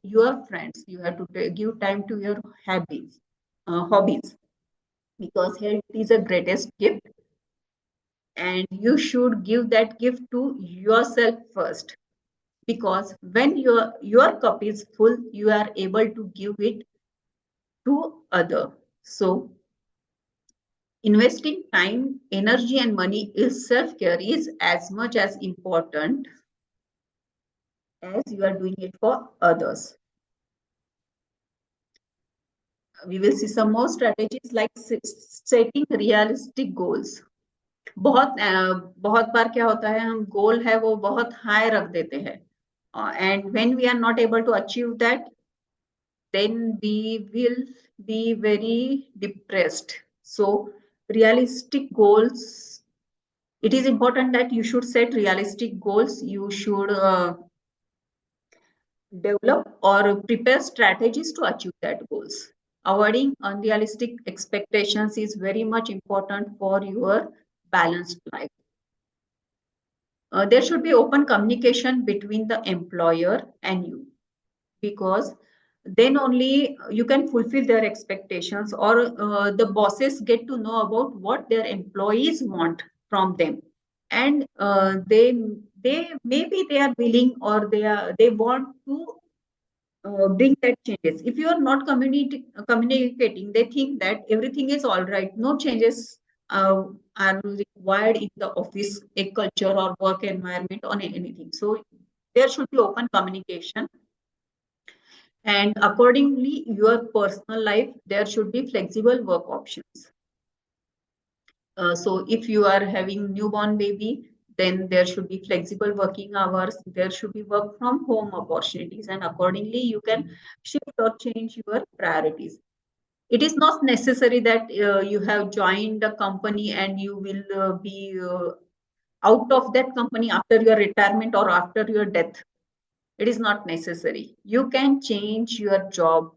your friends. You have to give time to your hobbies, because health is the greatest gift, and you should give that gift to yourself first, because when your cup is full, you are able to give it to other. So investing time, energy, and money is self-care is as much as important as you are doing it for others. We will see some more strategies like setting realistic goals. बहुत बार क्या होता है, हम गोल है वो बहुत high रख देते हैं, and when we are not able to achieve that, then we will be very depressed. So realistic goals, it is important that you should set realistic goals. You should develop or prepare strategies to achieve that goals. Avoiding unrealistic expectations is very much important for your balanced life. There should be open communication between the employer and you, because then only you can fulfill their expectations, or the bosses get to know about what their employees want from them, and they maybe they are willing, or they want to bring that changes. If you are not communicating, they think that everything is all right, no changes are required in the office, a culture or work environment or anything. So there should be open communication. And accordingly, your personal life, there should be flexible work options. So if you are having newborn baby, then there should be flexible working hours. There should be work from home opportunities, and accordingly, you can shift or change your priorities. It is not necessary that you have joined a company and you will be out of that company after your retirement or after your death. It is not necessary. You can change your job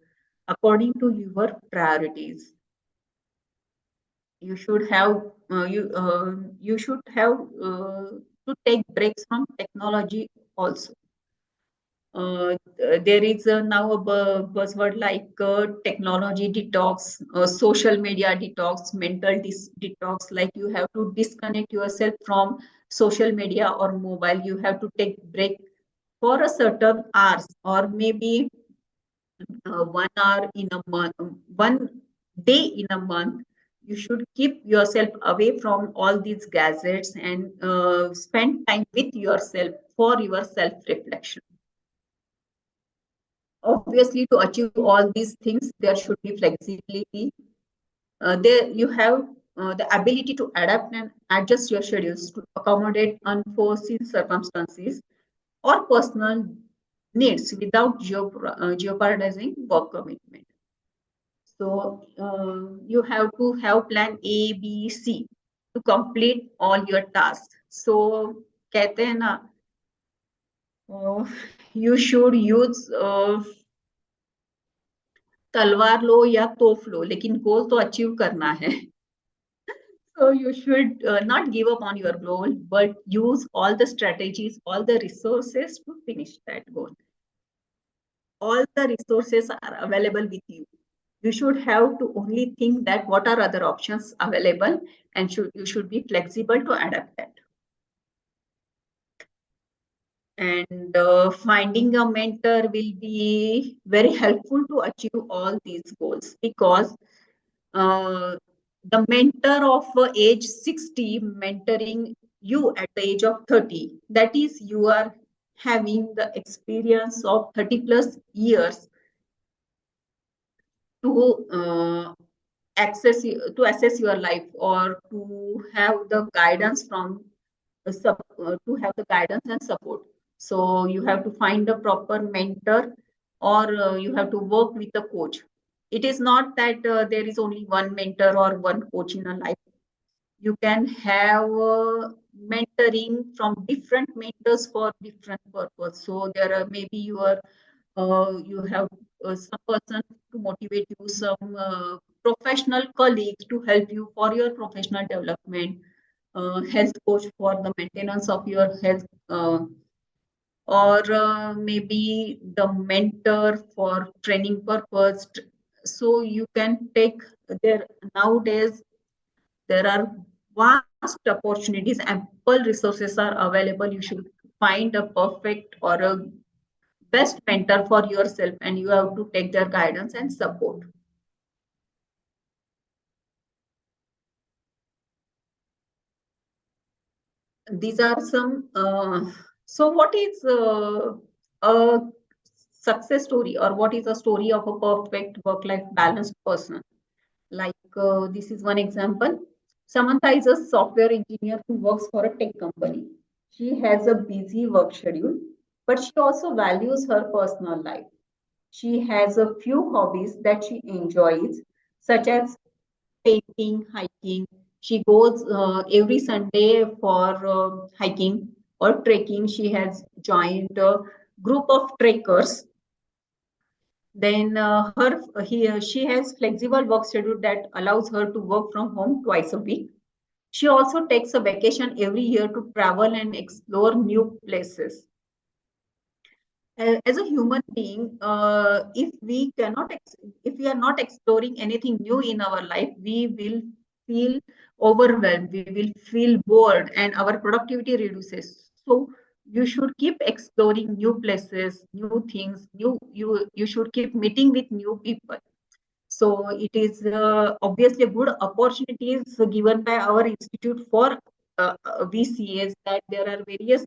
according to your priorities. You should have you should have to take breaks from technology also. There is now a buzzword like technology detox, social media detox, mental detox. Like you have to disconnect yourself from social media or mobile. You have to take break for a certain hours, or maybe 1 hour in a month, 1 day in a month. You should keep yourself away from all these gadgets and spend time with yourself for your self reflection. Obviously, to achieve all these things, there should be flexibility. There you have the ability to adapt and adjust your schedules to accommodate unforeseen circumstances or personal needs without jeopardizing work commitment. So you have to have plan A, B, C to complete all your tasks. So कहते हैं ना, you should use तलवार लो या तोप लो, लेकिन गोल तो achieve करना है. So you should not give up on your goal, but use all the strategies, all the resources to finish that goal. All the resources are available with you. You should have to only think that what are other options available, and you should be flexible to adapt that. And finding a mentor will be very helpful to achieve all these goals, because uh, the mentor of age 60 mentoring you at the age of 30, that is, you are having the experience of 30 plus years to to assess your life, or to have the guidance from to have the guidance and support. So you have to find a proper mentor, or you have to work with a coach. It is not that there is only one mentor or one coach in a life. You can have mentoring from different mentors for different purpose. So there are maybe you have some person to motivate you, some professional colleagues to help you for your professional development, health coach for the maintenance of your health, or maybe the mentor for training purpose. So you can take there. Nowadays there are vast opportunities, ample resources are available. You should find a perfect or a best mentor for yourself, and you have to take their guidance and support. These are some. So, what is a success story, or what is a story of a perfect work-life balanced person? Like this is one example. Samantha is a software engineer who works for a tech company. She has a busy work schedule, but she also values her personal life. She has a few hobbies that she enjoys, such as painting, hiking. She goes every Sunday for hiking or trekking. She has joined a group of trekkers. Then she has flexible work schedule that allows her to work from home twice a week. She also takes a vacation every year to travel and explore new places. As a human being, if we are not exploring anything new in our life, we will feel overwhelmed. We will feel bored, and our productivity reduces. So you should keep exploring new places, new things. You should keep meeting with new people. So it is obviously a good opportunities given by our institute for we see is that there are various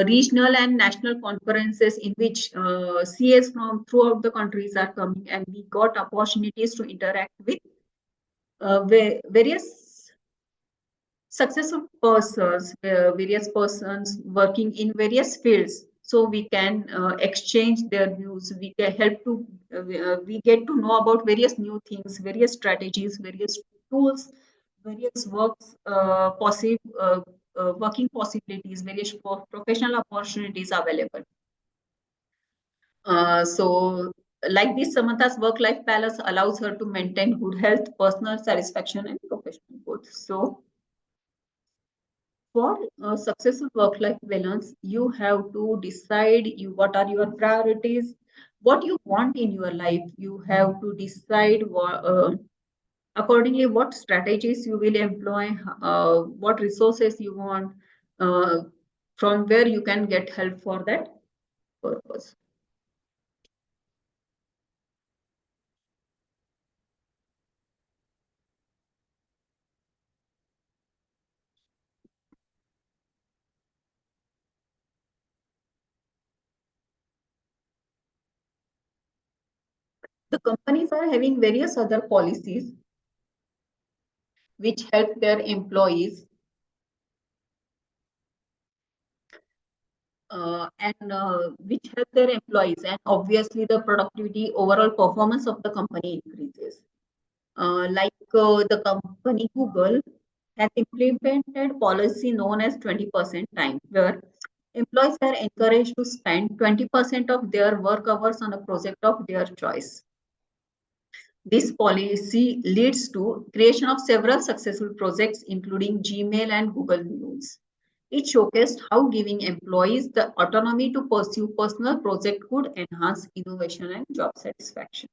regional and national conferences in which CAs from throughout the countries are coming, and we got opportunities to interact with various successful persons, various persons working in various fields. So we can exchange their views. We can help to, we get to know about various new things, various strategies, various tools, various working possibilities, various professional opportunities available. So like this, Samantha's work-life balance allows her to maintain good health, personal satisfaction, and professional growth. So for a successful work-life balance, you have to decide what are your priorities, what you want in your life. You have to decide accordingly what strategies you will employ, what resources you want, uh, from where you can get help for that purpose. The companies are having various other policies which help their employees which help their employees, and obviously the productivity overall performance of the company increases. The company Google has implemented policy known as 20% time, where employees are encouraged to spend 20% of their work hours on a project of their choice. This policy leads to creation of several successful projects, including Gmail and Google News. It showcased how giving employees the autonomy to pursue personal projects could enhance innovation and job satisfaction.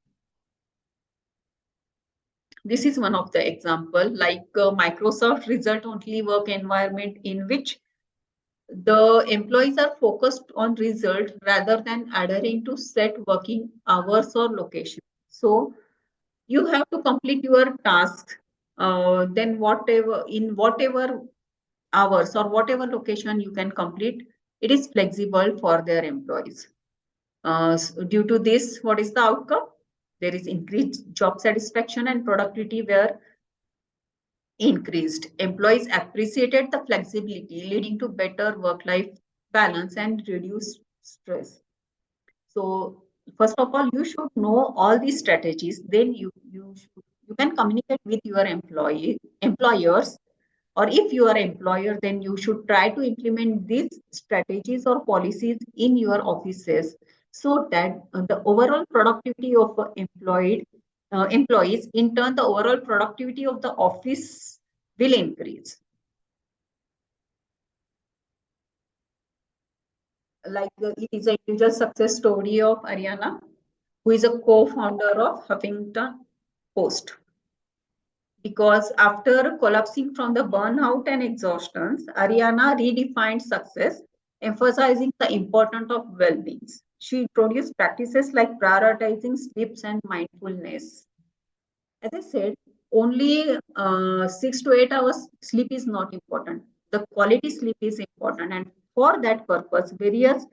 This is one of the example, like Microsoft result-only work environment in which the employees are focused on result rather than adhering to set working hours or location. So you have to complete your task, then whatever hours or whatever location you can complete, it is flexible for their employees. Due to this, what is the outcome? There is increased job satisfaction and productivity were increased. Employees appreciated the flexibility, leading to better work-life balance and reduced stress. So first of all, you should know all these strategies. Then you can communicate with your employers, or if you are an employer, then you should try to implement these strategies or policies in your offices, so that the overall productivity of employees, in turn, the overall productivity of the office will increase. It is an individual success story of Ariana, who is a co-founder of Huffington Post. Because after collapsing from the burnout and exhaustion, Ariana redefined success, emphasizing the importance of well-being. She introduced practices like prioritizing sleeps and mindfulness. As I said, only 6 to 8 hours sleep is not important. The quality sleep is important, and for that purpose, various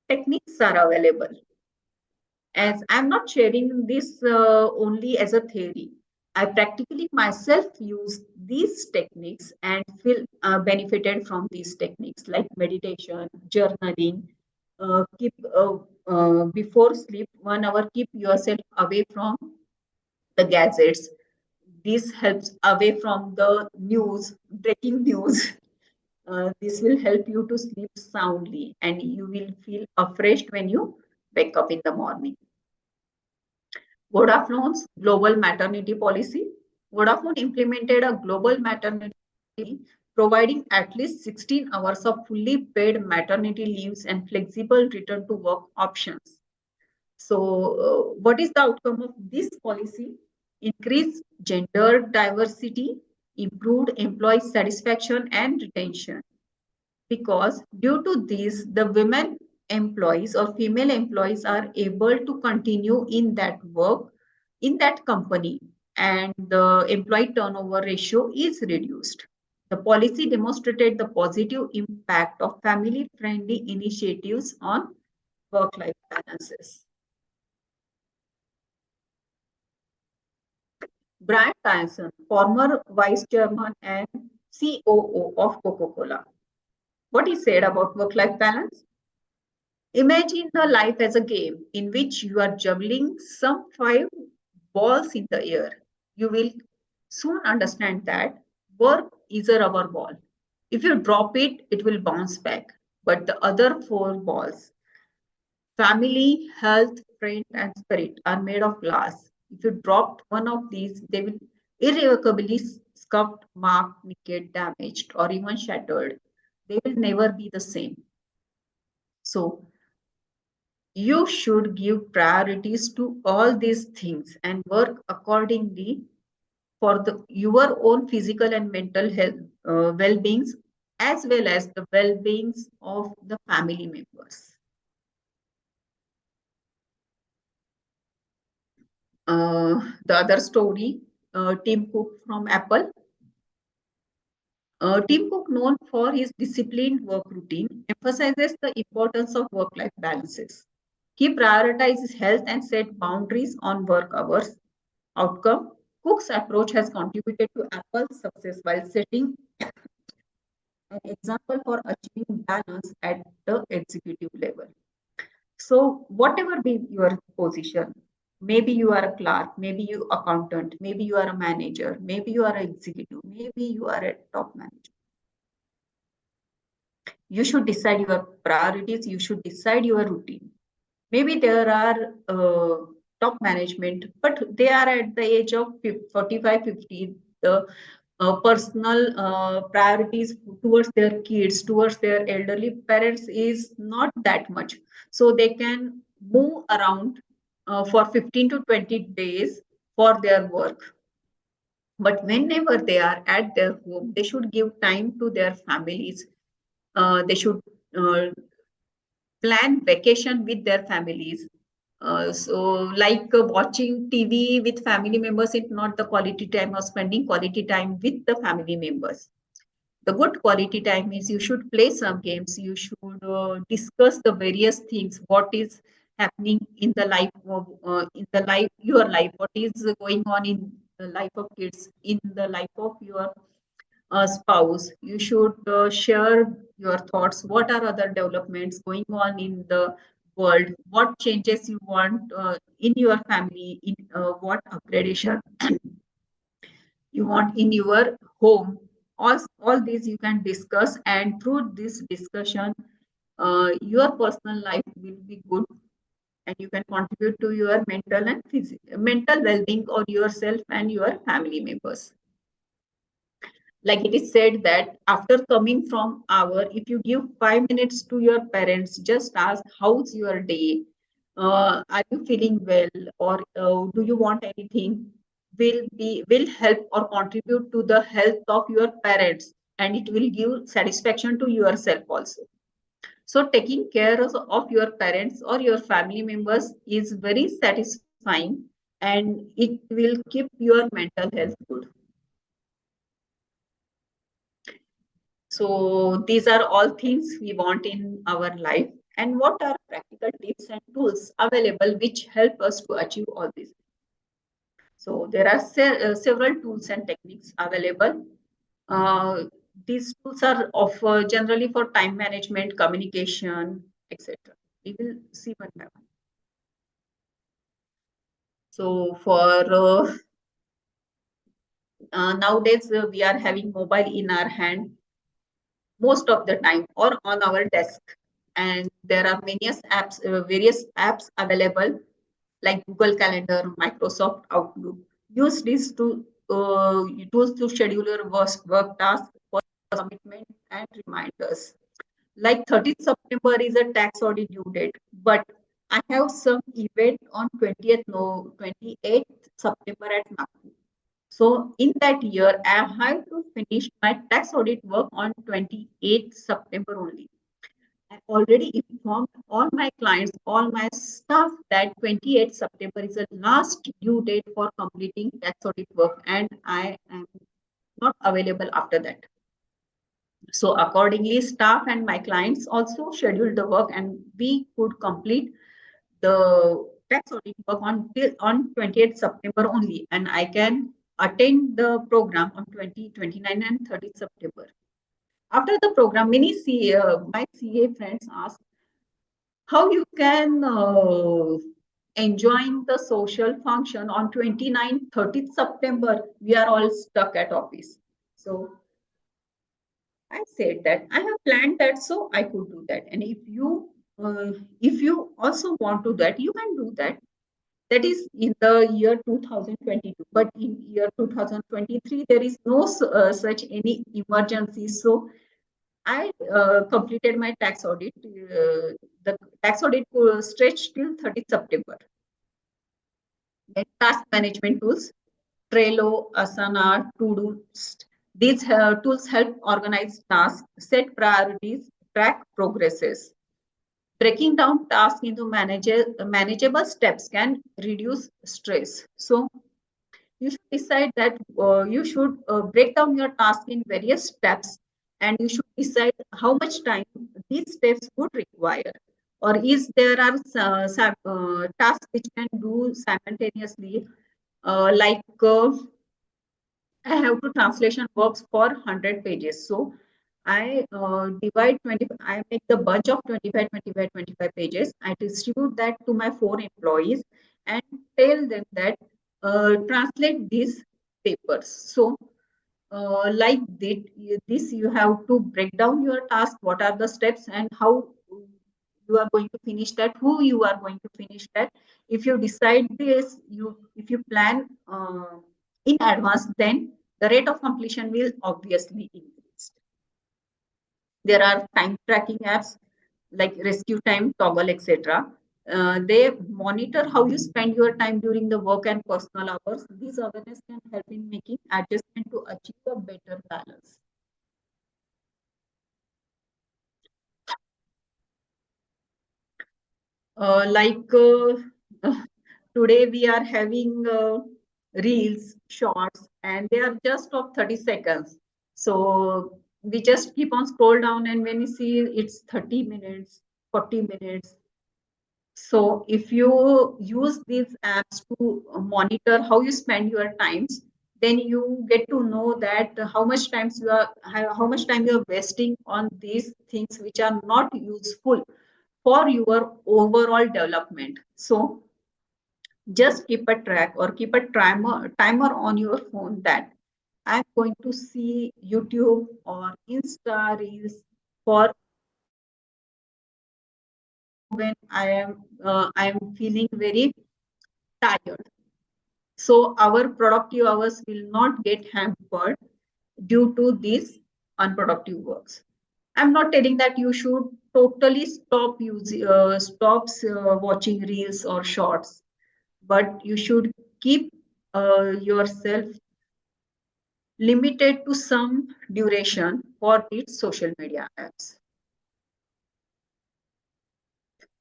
techniques are available. As I'm not sharing this only as a theory, I practically myself use these techniques and feel benefited from these techniques like meditation, journaling, keep before sleep 1 hour, keep yourself away from the gadgets. This helps away from the news, breaking news. This will help you to sleep soundly, and you will feel refreshed when you wake up in the morning. Vodafone's global maternity policy. Vodafone implemented a global maternity policy providing at least 16 hours of fully paid maternity leaves and flexible return to work options. So, what is the outcome of this policy? Increased gender diversity, improved employee satisfaction and retention. Because due to this, the women employees or female employees are able to continue in that work, in that company, and the employee turnover ratio is reduced. The policy demonstrated the positive impact of family-friendly initiatives on work-life balances. Brian Tyson, former vice chairman and COO of Coca-Cola, what he said about work-life balance? Imagine the life as a game in which you are juggling some 5 balls in the air. You will soon understand that work is a rubber ball. If you drop it, it will bounce back. But the other 4 balls, family, health, friend, and spirit, are made of glass. If you dropped one of these, they will irrevocably scuffed, marked, nicked, damaged, or even shattered. They will never be the same. So, you should give priorities to all these things and work accordingly for your own physical and mental health well-beings, as well as the well-beings of the family members. The other story, Tim Cook from Apple. Tim Cook, known for his disciplined work routine, emphasizes the importance of work-life balances. He prioritizes health and set boundaries on work hours. Outcome, Cook's approach has contributed to Apple's success while setting an example for achieving balance at the executive level. So, whatever be your position, maybe you are a clerk, maybe you accountant, maybe you are a manager, maybe you are an executive, maybe you are a top manager. You should decide your priorities. You should decide your routine. Maybe there are top management, but they are at the age of 45, 50. The personal priorities towards their kids, towards their elderly parents is not that much. So they can move around for 15 to 20 days for their work. But whenever they are at their home, they should give time to their families. They should plan vacation with their families. So, like watching TV with family members is not the quality time, or spending quality time with the family members. The good quality time is you should play some games, you should discuss the various things, what is happening in the life of your life, what is going on in the life of kids, in the life of your spouse. You should share your thoughts. What are other developments going on in the world? What changes you want in your family? In what upgradation you want in your home? All these you can discuss, and through this discussion, your personal life will be good, and you can contribute to your mental and physical mental well-being of yourself and your family members. Like it is said that after coming from hour, if you give 5 minutes to your parents, just ask how's your day, are you feeling well, or do you want anything, will help or contribute to the health of your parents, and it will give satisfaction to yourself also. So taking care of your parents or your family members is very satisfying, and it will keep your mental health good. So these are all things we want in our life. And what are practical tips and tools available which help us to achieve all this? So there are several tools and techniques available. Uh, these tools are of generally for time management, communication, etc. We will see one by one. So for nowadays we are having mobile in our hand most of the time or on our desk, and there are various apps available like Google Calendar, Microsoft Outlook. Use these tools to schedule your work tasks for commitment and reminders. Like 30th September is a tax audit due date, but I have some event on 28th September at Nagpur. So in that year, I have to finish my tax audit work on 28th September only. I already informed all my clients, all my staff that 28th September is the last due date for completing tax audit work, and I am not available after that. So accordingly, staff and my clients also scheduled the work, and we could complete the tax audit work on 28th September only, and I can attend the program on 29 and 30th September. After the program, my CA friends asked how you can enjoying the social function on 29th, 30th September. We are all stuck at office. So I said that I have planned that, so I could do that. And if you also want to do that, you can do that. That is in the year 2022. But in year 2023, there is no such any emergency. So I completed my tax audit. The tax audit stretched till 30th September. Then task management tools, Trello, Asana, Todoist. These tools help organize tasks, set priorities, track progresses. Breaking down tasks into manageable steps can reduce stress. So you should decide that you should break down your task in various steps, and you should decide how much time these steps would require, or is there are tasks which can do simultaneously, like I have to translation works for 100 pages. So I divide 20, I make the bunch of 25, 25, 25 pages. I distribute that to my 4 employees and tell them that translate these papers. So like this, you have to break down your task, what are the steps and how you are going to finish that, who you are going to finish that. If you decide this, if you plan in advance, then the rate of completion will obviously increase. There are time tracking apps like Rescue Time, Toggle, etc. They monitor how you spend your time during the work and personal hours. These awareness can help in making adjustment to achieve a better balance. Like today we are having reels, shorts, and they are just of 30 seconds. So we just keep on scroll down, and when you see it's 30 minutes, 40 minutes. So if you use these apps to monitor how you spend your times, then you get to know that how much time you are wasting on these things which are not useful for your overall development. So just keep a track or keep a timer on your phone that I'm going to see YouTube or Insta Reels for when I am feeling very tired. So our productive hours will not get hampered due to these unproductive works. I'm not telling that you should totally stop using watching reels or shorts, but you should keep yourself limited to some duration for these social media apps.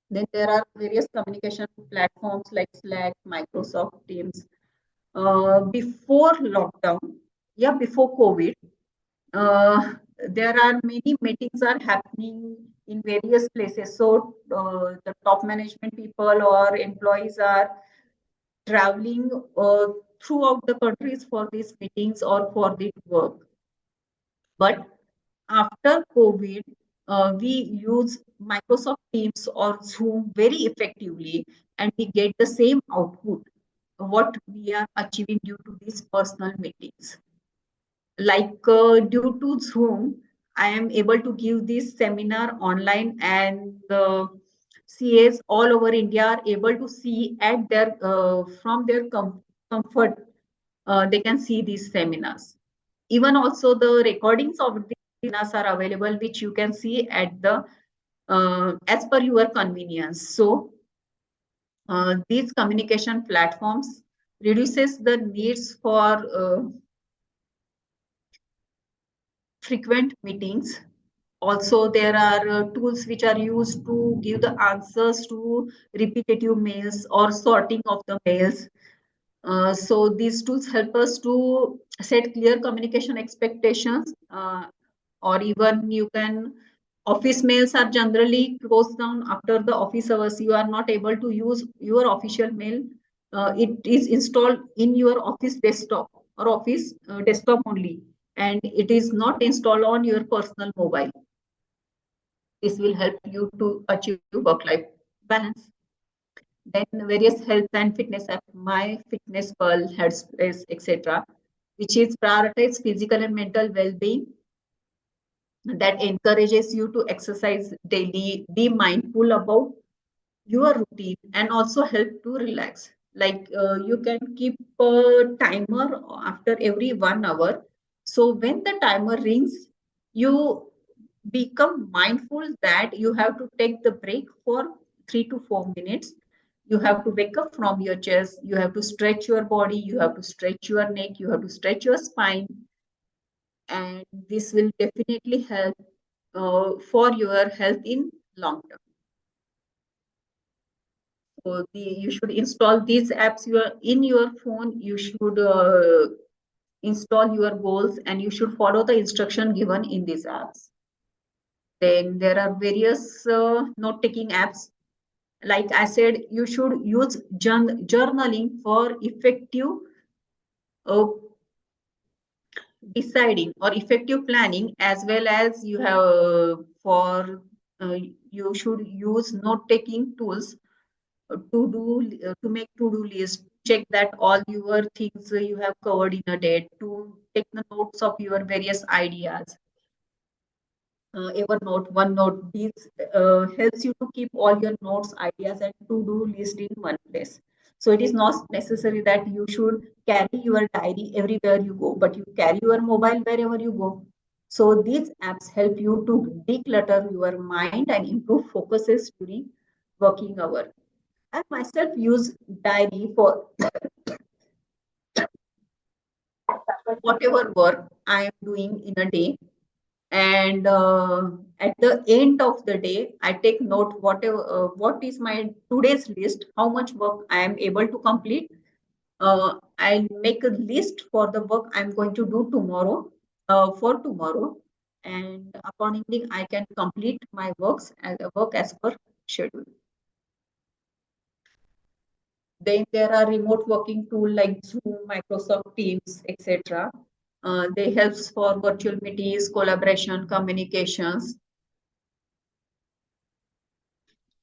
Then there are various communication platforms like Slack, Microsoft Teams. Before lockdown, before COVID, there are many meetings are happening in various places. So the top management people or employees are traveling throughout the countries for these meetings or for the work. But after COVID, we use Microsoft Teams or Zoom very effectively, and we get the same output what we are achieving due to these personal meetings. Like due to Zoom, I am able to give this seminar online, and the CAs all over India are able to see at their from their comfort. They can see these seminars. Even also the recordings of the seminars are available, which you can see at the as per your convenience. So these communication platforms reduces the needs for frequent meetings. Also, there are tools which are used to give the answers to repetitive mails or sorting of the mails. So these tools help us to set clear communication expectations or even you can, office mails are generally closed down after the office hours. You are not able to use your official mail. It is installed in your office desktop or office desktop only, and it is not installed on your personal mobile. This will help you to achieve work-life balance. Then various health and fitness apps, My Fitness Pal, Headspace, etc., which is prioritize physical and mental well-being, that encourages you to exercise daily, be mindful about your routine, and also help to relax. Like you can keep a timer after every 1 hour. So when the timer rings, you become mindful that you have to take the break for 3 to 4 minutes. You have to wake up from your chairs. You have to stretch your body. You have to stretch your neck. You have to stretch your spine. And this will definitely help for your health in long term. So you should install these apps in your phone. You should install your goals, and you should follow the instruction given in these apps. Then there are various note-taking apps. Like I said, you should use journaling for effective uh, deciding or effective planning, as well as you have for you should use note-taking tools to make to-do list, check that all your things you have covered in a day, to take the notes of your various ideas. Evernote, OneNote, these helps you to keep all your notes, ideas, and to-do list in one place. So it is not necessary that you should carry your diary everywhere you go, but you carry your mobile wherever you go. So these apps help you to declutter your mind and improve focuses during working hour. I myself use diary for whatever work I am doing in a day. And at the end of the day, I take note what is my today's list, how much work I am able to complete. I make a list for the work I'm going to do tomorrow, for tomorrow, and accordingly I can complete my work as per schedule. Then there are remote working tools like Zoom, Microsoft Teams, etc. They helps for virtual meetings, collaboration, communications.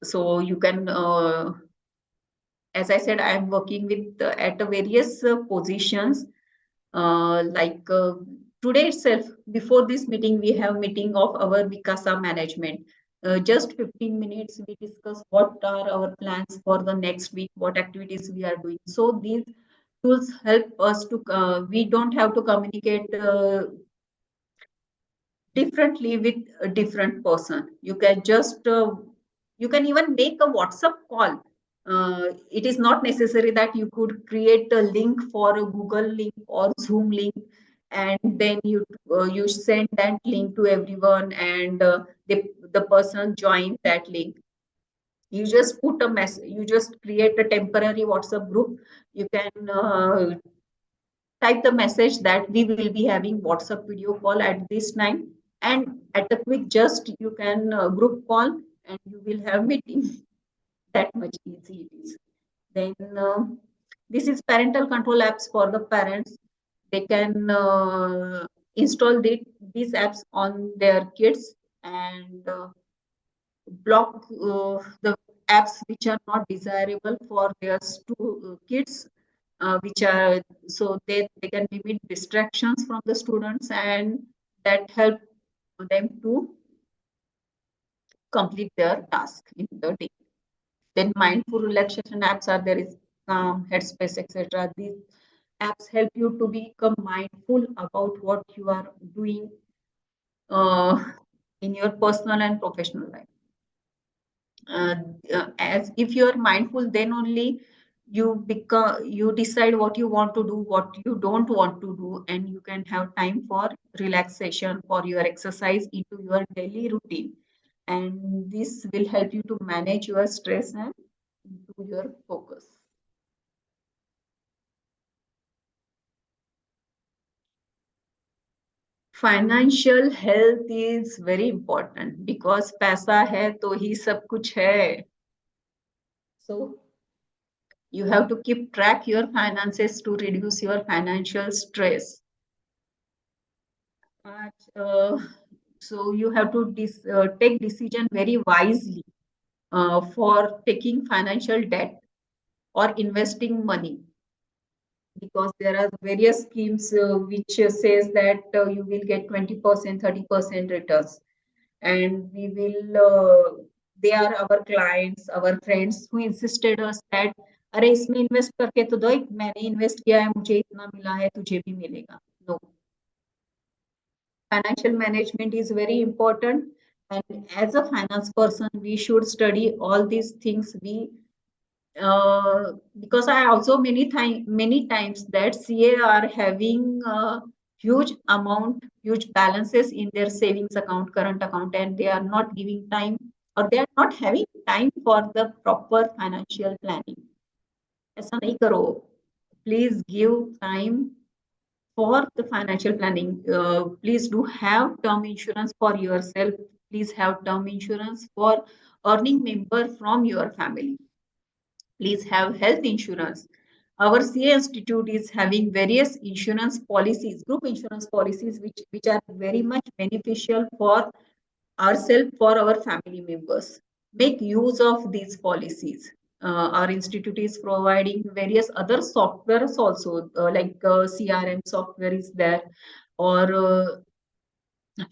So you can, as I said, I am working with at various positions. Like today itself, before this meeting, we have meeting of our Vikasa management. Just 15 minutes, we discuss what are our plans for the next week, what activities we are doing. So these tools help us to, we don't have to communicate differently with a different person. You can just, you can even make a WhatsApp call. It is not necessary that you could create a link for a Google link or Zoom link, and then you send that link to everyone, and the person joins that link. You just put a message. You just create a temporary WhatsApp group. You can type the message that we will be having WhatsApp video call at this time, and at the quick just you can group call, and you will have meeting. That much easy it is. Then this is parental control apps for the parents. They can install these apps on their kids, and block the apps which are not desirable for their kids, which are, so they can limit distractions from the students, and that help them to complete their task in the day. Then mindful relaxation apps are there, is Headspace, etc. These apps help you to become mindful about what you are doing uh, in your personal and professional life. uh, as if you are mindful, then only you decide what you want to do, what you don't want to do, and you can have time for relaxation, for your exercise into your daily routine, and this will help you to manage your stress and improve your focus. Financial health is very important because पैसा है तो ही सब कुछ है. So you have to keep track your finances to reduce your financial stress. So you have to take decision very wisely for taking financial debt or investing money, because there are various schemes which says that you will get 20%, 30% returns, and we will they are our clients, our friends who insisted us that अरे इसमें invest करके तो दो, मैंने invest किया है, मुझे इतना मिला है, तुझे भी मिलेगा. No, financial management is very important, and as a finance person we should study all these things. We because I also many times that CA are having huge amount, huge balances in their savings account, current account, and they are not giving time, or they are not having time for the proper financial planning. ऐसा नहीं करो. Please give time for the financial planning. Please do have term insurance for yourself. Please have term insurance for earning member from your family. Please have health insurance. Our CA Institute is having various insurance policies, group insurance policies, which are very much beneficial for ourselves, for our family members. Make use of these policies. Our institute is providing various other softwares also, like CRM software is there, or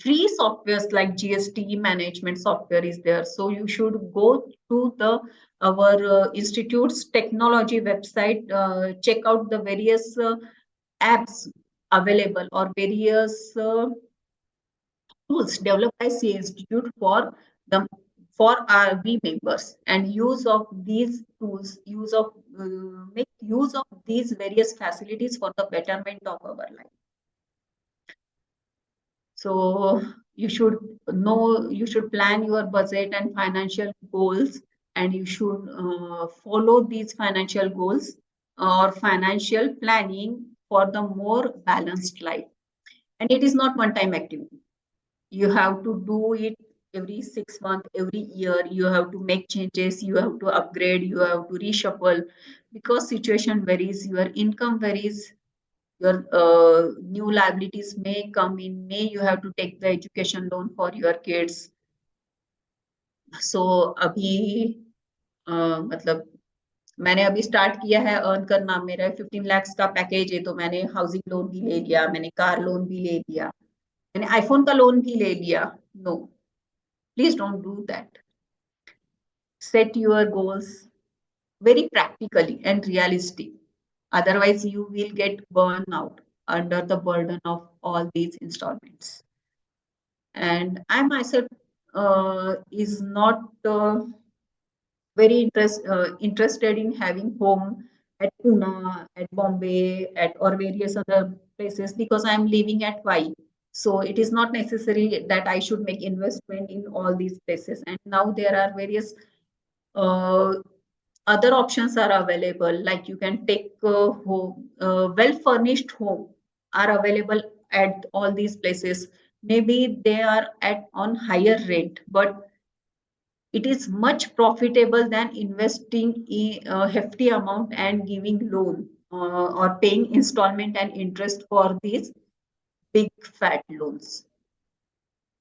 free softwares like GST management software is there. So you should go to the our institute's technology website, check out the various apps available, or various tools developed by CA Institute for the for our V members, and use of these tools, make use of these various facilities for the betterment of our life. So you should know, you should plan your budget and financial goals, and you should follow these financial goals or financial planning for the more balanced life. And it is not one-time activity. You have to do it every 6 months, every year. You have to make changes, you have to upgrade, you have to reshuffle, because situation varies, your income varies, your new liabilities may come in. May you have to take the education loan for your kids. So अभी मतलब मैंने अभी start किया है earn करना. मेरा 15 lakhs का package है, तो मैंने हाउसिंग लोन भी ले लिया, मैंने कार लोन भी ले लिया, मैंने आईफोन का लोन भी ले लिया. No, please don't do that. Set your goals very practically and realistic. Otherwise, you will get burned out under the burden of all these installments. And I myself is not very interested in having home at Pune, at Bombay, at or various other places, because I am living at Y. So it is not necessary that I should make investment in all these places. And now there are various uh, other options are available, like you can take home, well furnished home are available at all these places. Maybe they are at on higher rate, but it is much profitable than investing in a hefty amount and giving loan or paying installment and interest for these big fat loans.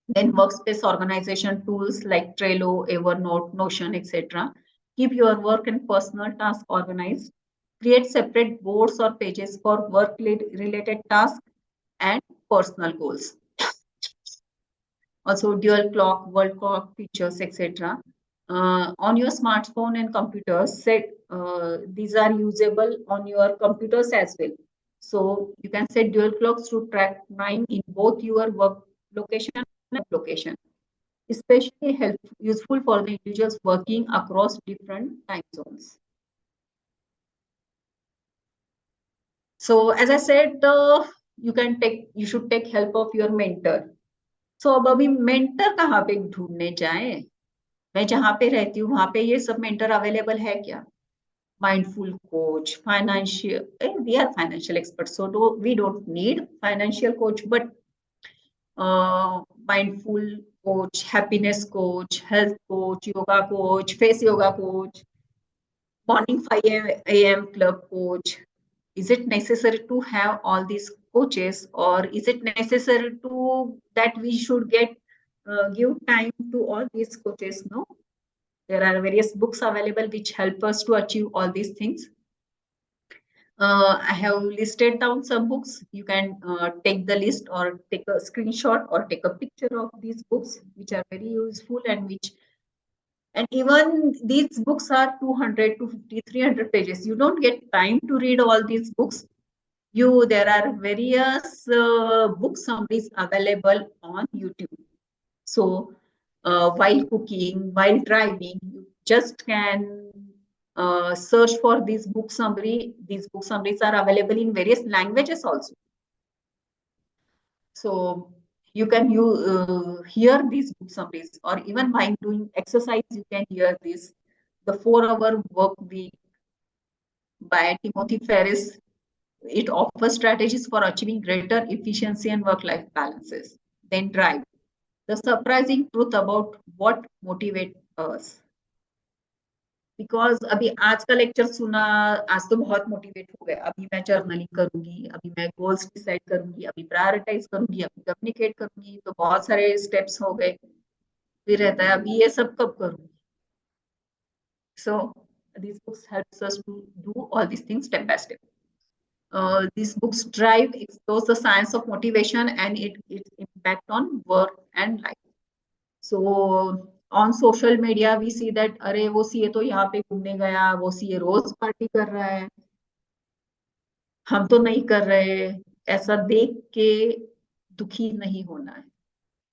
Then workspace organization tools like Trello, Evernote, Notion, etc. Keep your work and personal tasks organized. Create separate boards or pages for work-related tasks and personal goals. Also, dual clock, world clock features, etc. On your smartphone and computers, set these are usable on your computers as well. So you can set dual clocks to track time in both your work location and location. Especially useful for the individuals working across different time zones. So as I said, you should take help of your mentor. So अब अभी mentor कहाँ पे ढूंढने जाएं? मैं जहाँ पे रहती हूँ वहाँ पे ये सब mentor available है क्या? Mindful coach, financial, we are financial experts, so we don't need financial coach, but mindful coach, happiness coach, health coach, yoga coach, face yoga coach, morning 5 a.m. club coach. Is it necessary to have all these coaches, or is it necessary to that we should get give time to all these coaches? No, there are various books available which help us to achieve all these things. I have listed down some books. You can take the list or take a screenshot or take a picture of these books, which are very useful and which, and even these books are 200 to 50, 300 pages. You don't get time to read all these books. There are various book summaries available on YouTube. So while cooking, while driving, you just can search for this book summary. These book summaries are available in various languages also. So you can hear these book summaries, or even while doing exercise, you can hear this. The 4-Hour Work Week by Timothy Ferris. It offers strategies for achieving greater efficiency and work-life balances. Then drive. The surprising truth about what motivates us. Because अभी आज का lecture सुना, आज तो बहुत motivate हो गए. अभी मैं जर्नलिंग करूंगी, अभी मैं गोल्स डिसाइड करूंगी, अभी प्रायोरिटाइज करूंगी, अभी कम्युनिकेट करूंगी, तो बहुत सारे स्टेप्स हो गए. फिर रहता है अभी ये सब कब करूंगी. सो these books helps us to do all these things step by step. These books drive explores the science of motivation and its impact on work and life. So on social media we see that अरे वो CA तो यहाँ पे घूमने गया, वो CA रोज party कर रहा है, हम तो नहीं कर रहे. ऐसा देख के दुखी नहीं होना है.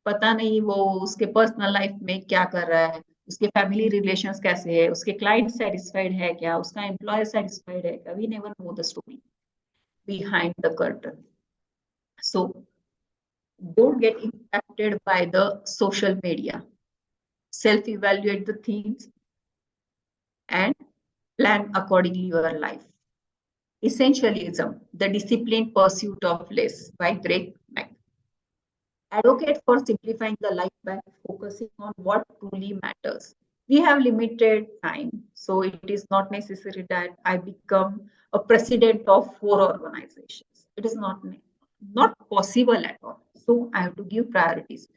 पता नहीं वो उसके पर्सनल लाइफ में क्या कर रहा है, उसके फैमिली रिलेशंस कैसे है, उसके क्लाइंट सेटिस्फाइड है क्या, उसका एम्प्लॉयर सेटिस्फाइड है क्या. We never know the story behind the curtain. So don't get impacted by the social media. Self-evaluate the things and plan accordingly your life. Essentialism, the disciplined pursuit of less by Greg Mack. Advocate for simplifying the life by focusing on what truly matters. We have limited time, so it is not necessary that I become a president of 4 organizations. It is not possible at all. So I have to give priorities.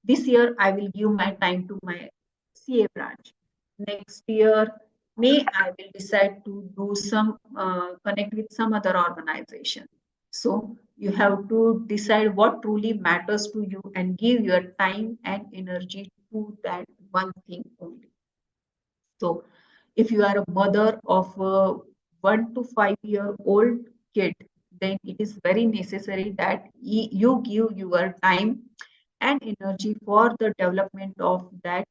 This year, I will give my time to my CA branch. Next year, may I will decide to do some connect with some other organization. So you have to decide what truly matters to you and give your time and energy to that one thing only. So if you are a mother of a 1 to 5 year old kid, then it is very necessary that you give your time and energy for the development of that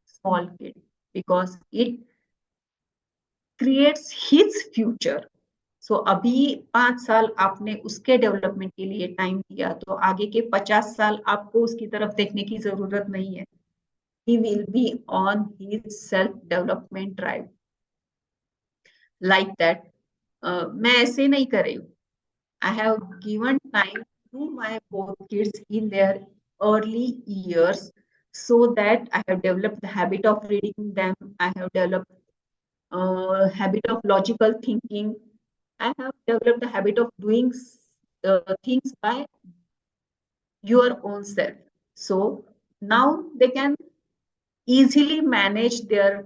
small kid, because it creates his future. So अभी 5 साल आपने उसके development के लिए time दिया, तो आगे के 50 साल आपको उसकी तरफ देखने की जरूरत नहीं है. He will be on his self development drive. Like that. मैं ऐसे नहीं कर रही हूँ. I have given time to my both kids in their early years, so that I have developed the habit of reading them. I have developed habit of logical thinking. I have developed the habit of doing things by your own self. So now they can easily manage their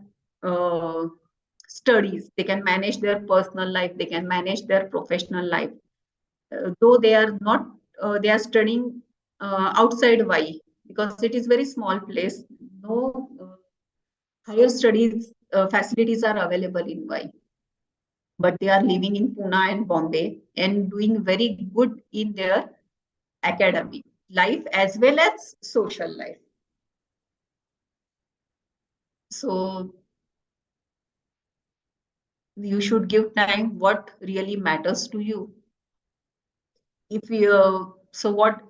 studies, they can manage their personal life, they can manage their professional life. Though they are not, they are studying outside Y, because it is very small place. No higher studies facilities are available in Y. But they are living in Pune and Bombay and doing very good in their academic life as well as social life. So you should give time what really matters to you. If you so what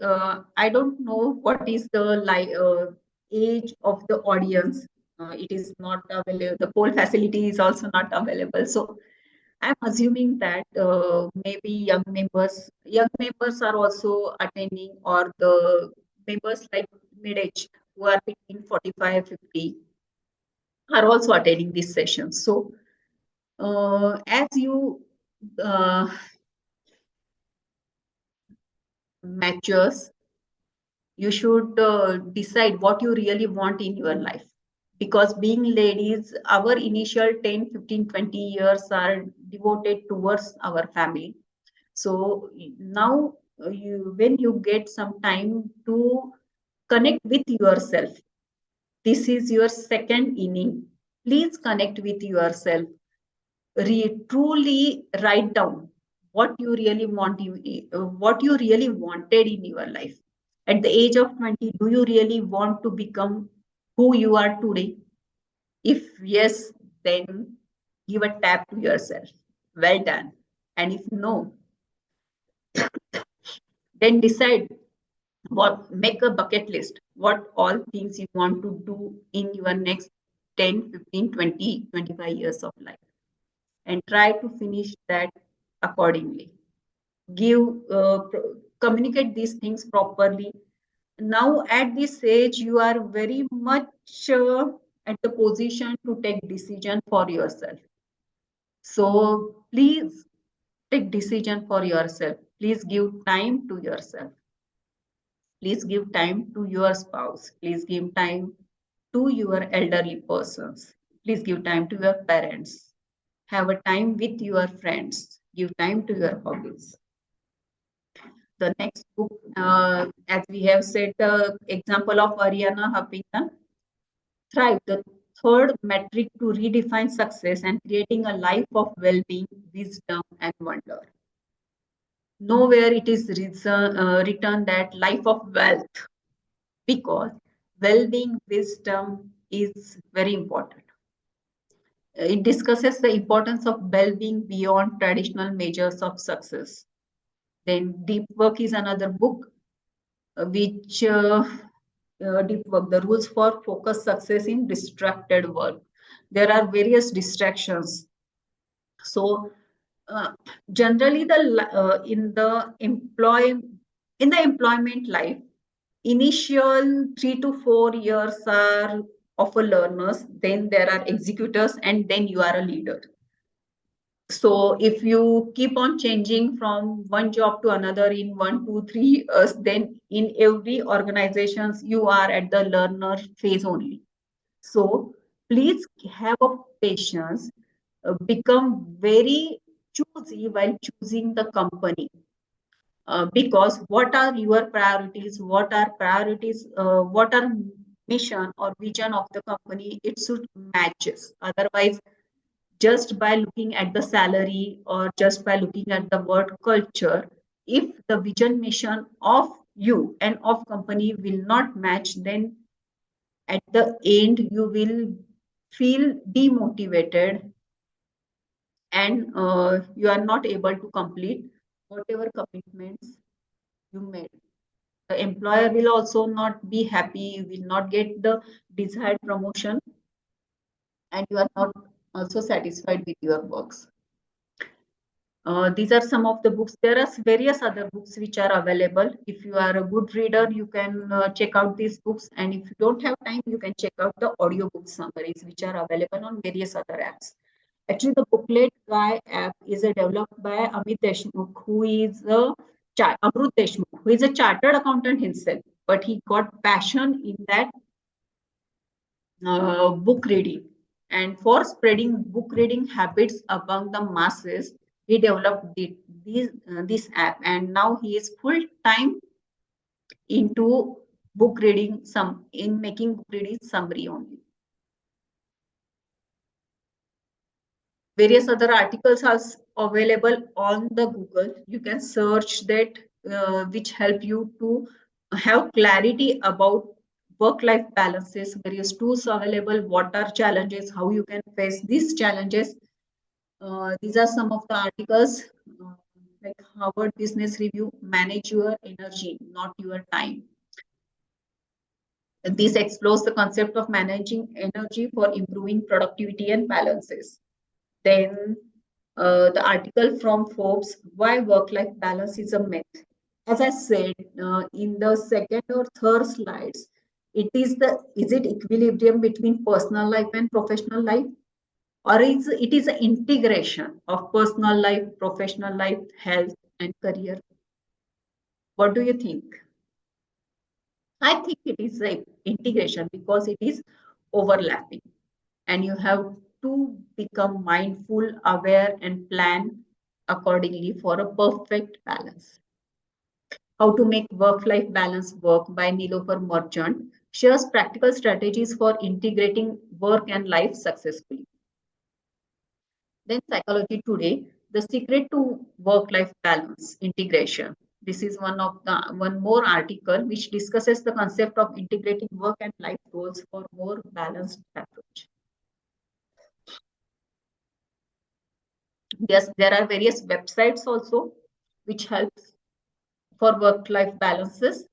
I don't know what is the age of the audience. It is not available. The poll facility is also not available. So I'm assuming that maybe young members are also attending, or the members like mid-age who are between 45 50 are also attending this session. So as you matures, you should decide what you really want in your life, because being ladies, our initial 10 15 20 years are devoted towards our family. So now when you get some time to connect with yourself, this is your second inning. Please connect with yourself. Truly write down what you really want, what you really wanted in your life. At the age of 20, do you really want to become who you are today? If yes, then give a tap to yourself. Well done. And if no, then decide what, make a bucket list, what all things you want to do in your next 10, 15, 20, 25 years of life, and try to finish that accordingly. Give communicate these things properly. Now at this age you are very much at the position to take decision for yourself. So please take decision for yourself. Please give time to yourself. Please give time to your spouse. Please give time to your elderly persons. Please give time to your parents. Have a time with your friends. Give time to your hobbies. The next book, as we have said, the example of Ariana Huffington, Thrive, the third metric to redefine success and creating a life of well-being, wisdom, and wonder. Nowhere it is written that life of wealth, because well-being, wisdom is very important. It discusses the importance of well-being beyond traditional measures of success. Then Deep Work is another book which deep work, the rules for focused success in distracted work. There are various distractions. So generally, in the employment life, initial 3 to 4 years are of a learners. Then there are executors, and then you are a leader. So if you keep on changing from one job to another in 1 2 3 years, then in every organizations you are at the learner phase only. So please have a patience, become very choosy while choosing the company. Because what are your priorities, what are mission or vision of the company, it should matches. Otherwise, just by looking at the salary or just by looking at the word culture, if the vision mission of you and of company will not match, then at the end you will feel demotivated, and you are not able to complete whatever commitments you made. The employer will also not be happy, you will not get the desired promotion, and you are not also satisfied with your works. These are some of the books. There are various other books which are available. If you are a good reader, you can check out these books. And if you don't have time, you can check out the audiobook summaries which are available on various other apps. Actually, the Booklet Guy app is developed by Amit Deshmukh, who is Amrut Deshmukh, who is a chartered accountant himself, but he got passion in that book reading. And for spreading book reading habits among the masses, he developed this app, and now he is full time into book reading, in making book reading summary only. Various other articles are available on the Google. You can search that, which help you to have clarity about work-life balances, various tools available, what are challenges, how you can face these challenges. These are some of the articles, like Harvard Business Review, Manage Your Energy, Not Your Time. This explores the concept of managing energy for improving productivity and balances. Then the article from Forbes, Why Work-Life Balance is a Myth. as I said in the second or third slides, is it equilibrium between personal life and professional life, or it is an integration of personal life, professional life, health, and career? What do you think? I think it is a integration because it is overlapping, and you have to become mindful, aware, and plan accordingly for a perfect balance. How to Make Work-Life Balance Work by Nilofer Merchant shares practical strategies for integrating work and life successfully. Then Psychology Today, the secret to work-life balance integration. This is one more article which discusses the concept of integrating work and life goals for more balanced approach. Yes, there are various websites also which helps for work-life balances.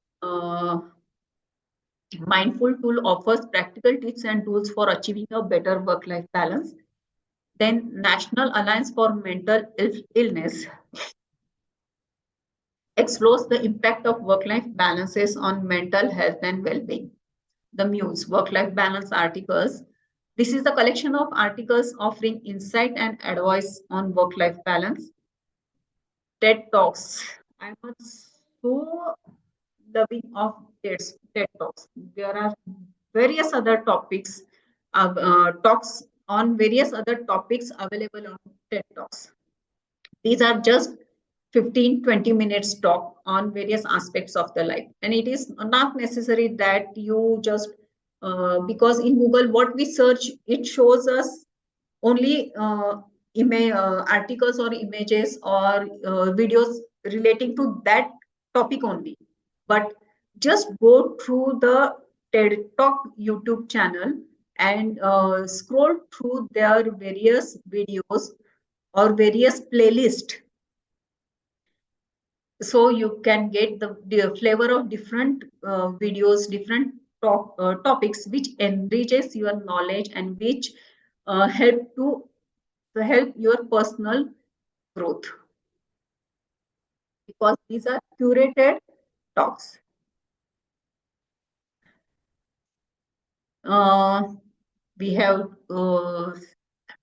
Mindful Tool offers practical tips and tools for achieving a better work-life balance. Then National Alliance for Mental Illness explores the impact of work-life balances on mental health and well-being. The Muse Work-Life Balance articles. This is the collection of articles offering insight and advice on work-life balance. TED Talks. I was so loving of TED Talks. There are various other topics, talks on various other topics available on TED Talks. These are just 15-20 minutes talk on various aspects of the life. And it is not necessary that you just, because in Google, what we search, it shows us only articles or images or videos relating to that topic only. But just go through the TED Talk YouTube channel and scroll through their various videos or various playlists, so you can get the flavor of different videos, different topics which enriches your knowledge and which help your personal growth, because these are curated talks. We have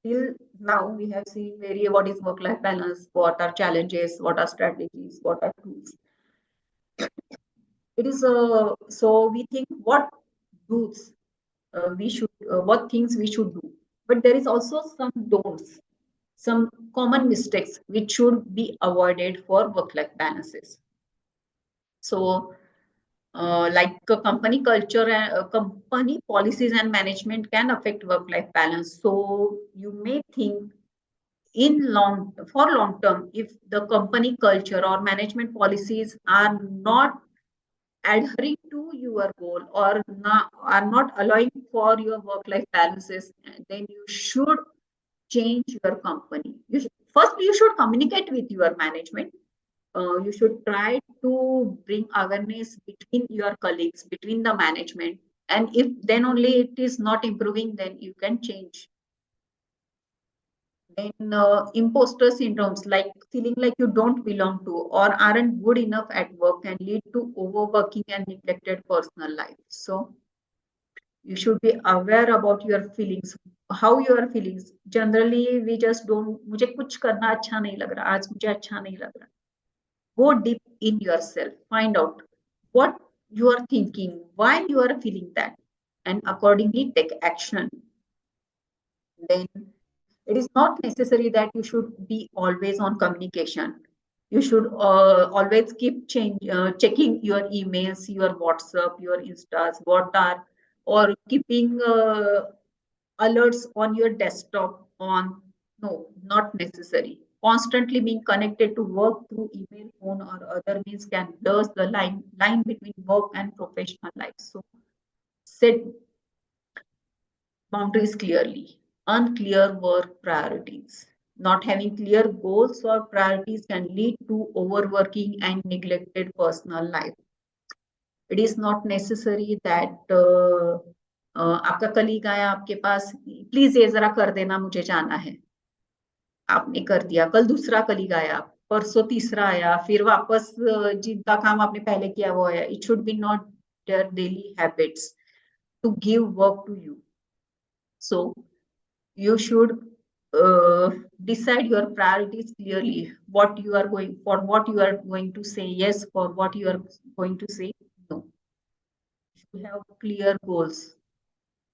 till now we have seen what is work-life balance, what are challenges, what are strategies, what are tools. It is so we think what do's what things we should do, but there is also some don'ts, some common mistakes which should be avoided for work-life balances. So like company culture and company policies and management can affect work-life balance. So you may think for long term, if the company culture or management policies are not adhering to your goal or are not allowing for your work-life balances, then you should change your company. First, you should communicate with your management. You should try to bring awareness between your colleagues, between the management. And if then only it is not improving, then you can change. Then imposter syndromes, like feeling like you don't belong to or aren't good enough at work, can lead to overworking and neglected personal life. So you should be aware about your feelings, how your feelings. Generally, we just don't, मुझे कुछ करना अच्छा नहीं लग रहा, आज मुझे अच्छा नहीं लग रहा. Go deep in yourself, find out what you are thinking, why you are feeling that, and accordingly take action. Then it is not necessary that you should be always on communication. You should always keep checking your emails, your WhatsApp, your Instas, or keeping alerts on your desktop on. No, not necessary. Constantly being connected to work through email, phone, or other means can blur the line between work and professional life. So set boundaries clearly. Unclear work priorities. Not having clear goals or priorities can lead to overworking and neglected personal life. It is not necessary that आपका colleague आया आपके पास, please ये जरा कर देना, मुझे जाना है, आपने कर दिया. कल दूसरा कलीग आया, परसों तीसरा आया, फिर वापस जिनका काम आपने पहले किया वो आया. It should be not their daily habits to give work to you. So you should decide your priorities clearly. What you are going to say yes, for what you are going to say no. You have clear goals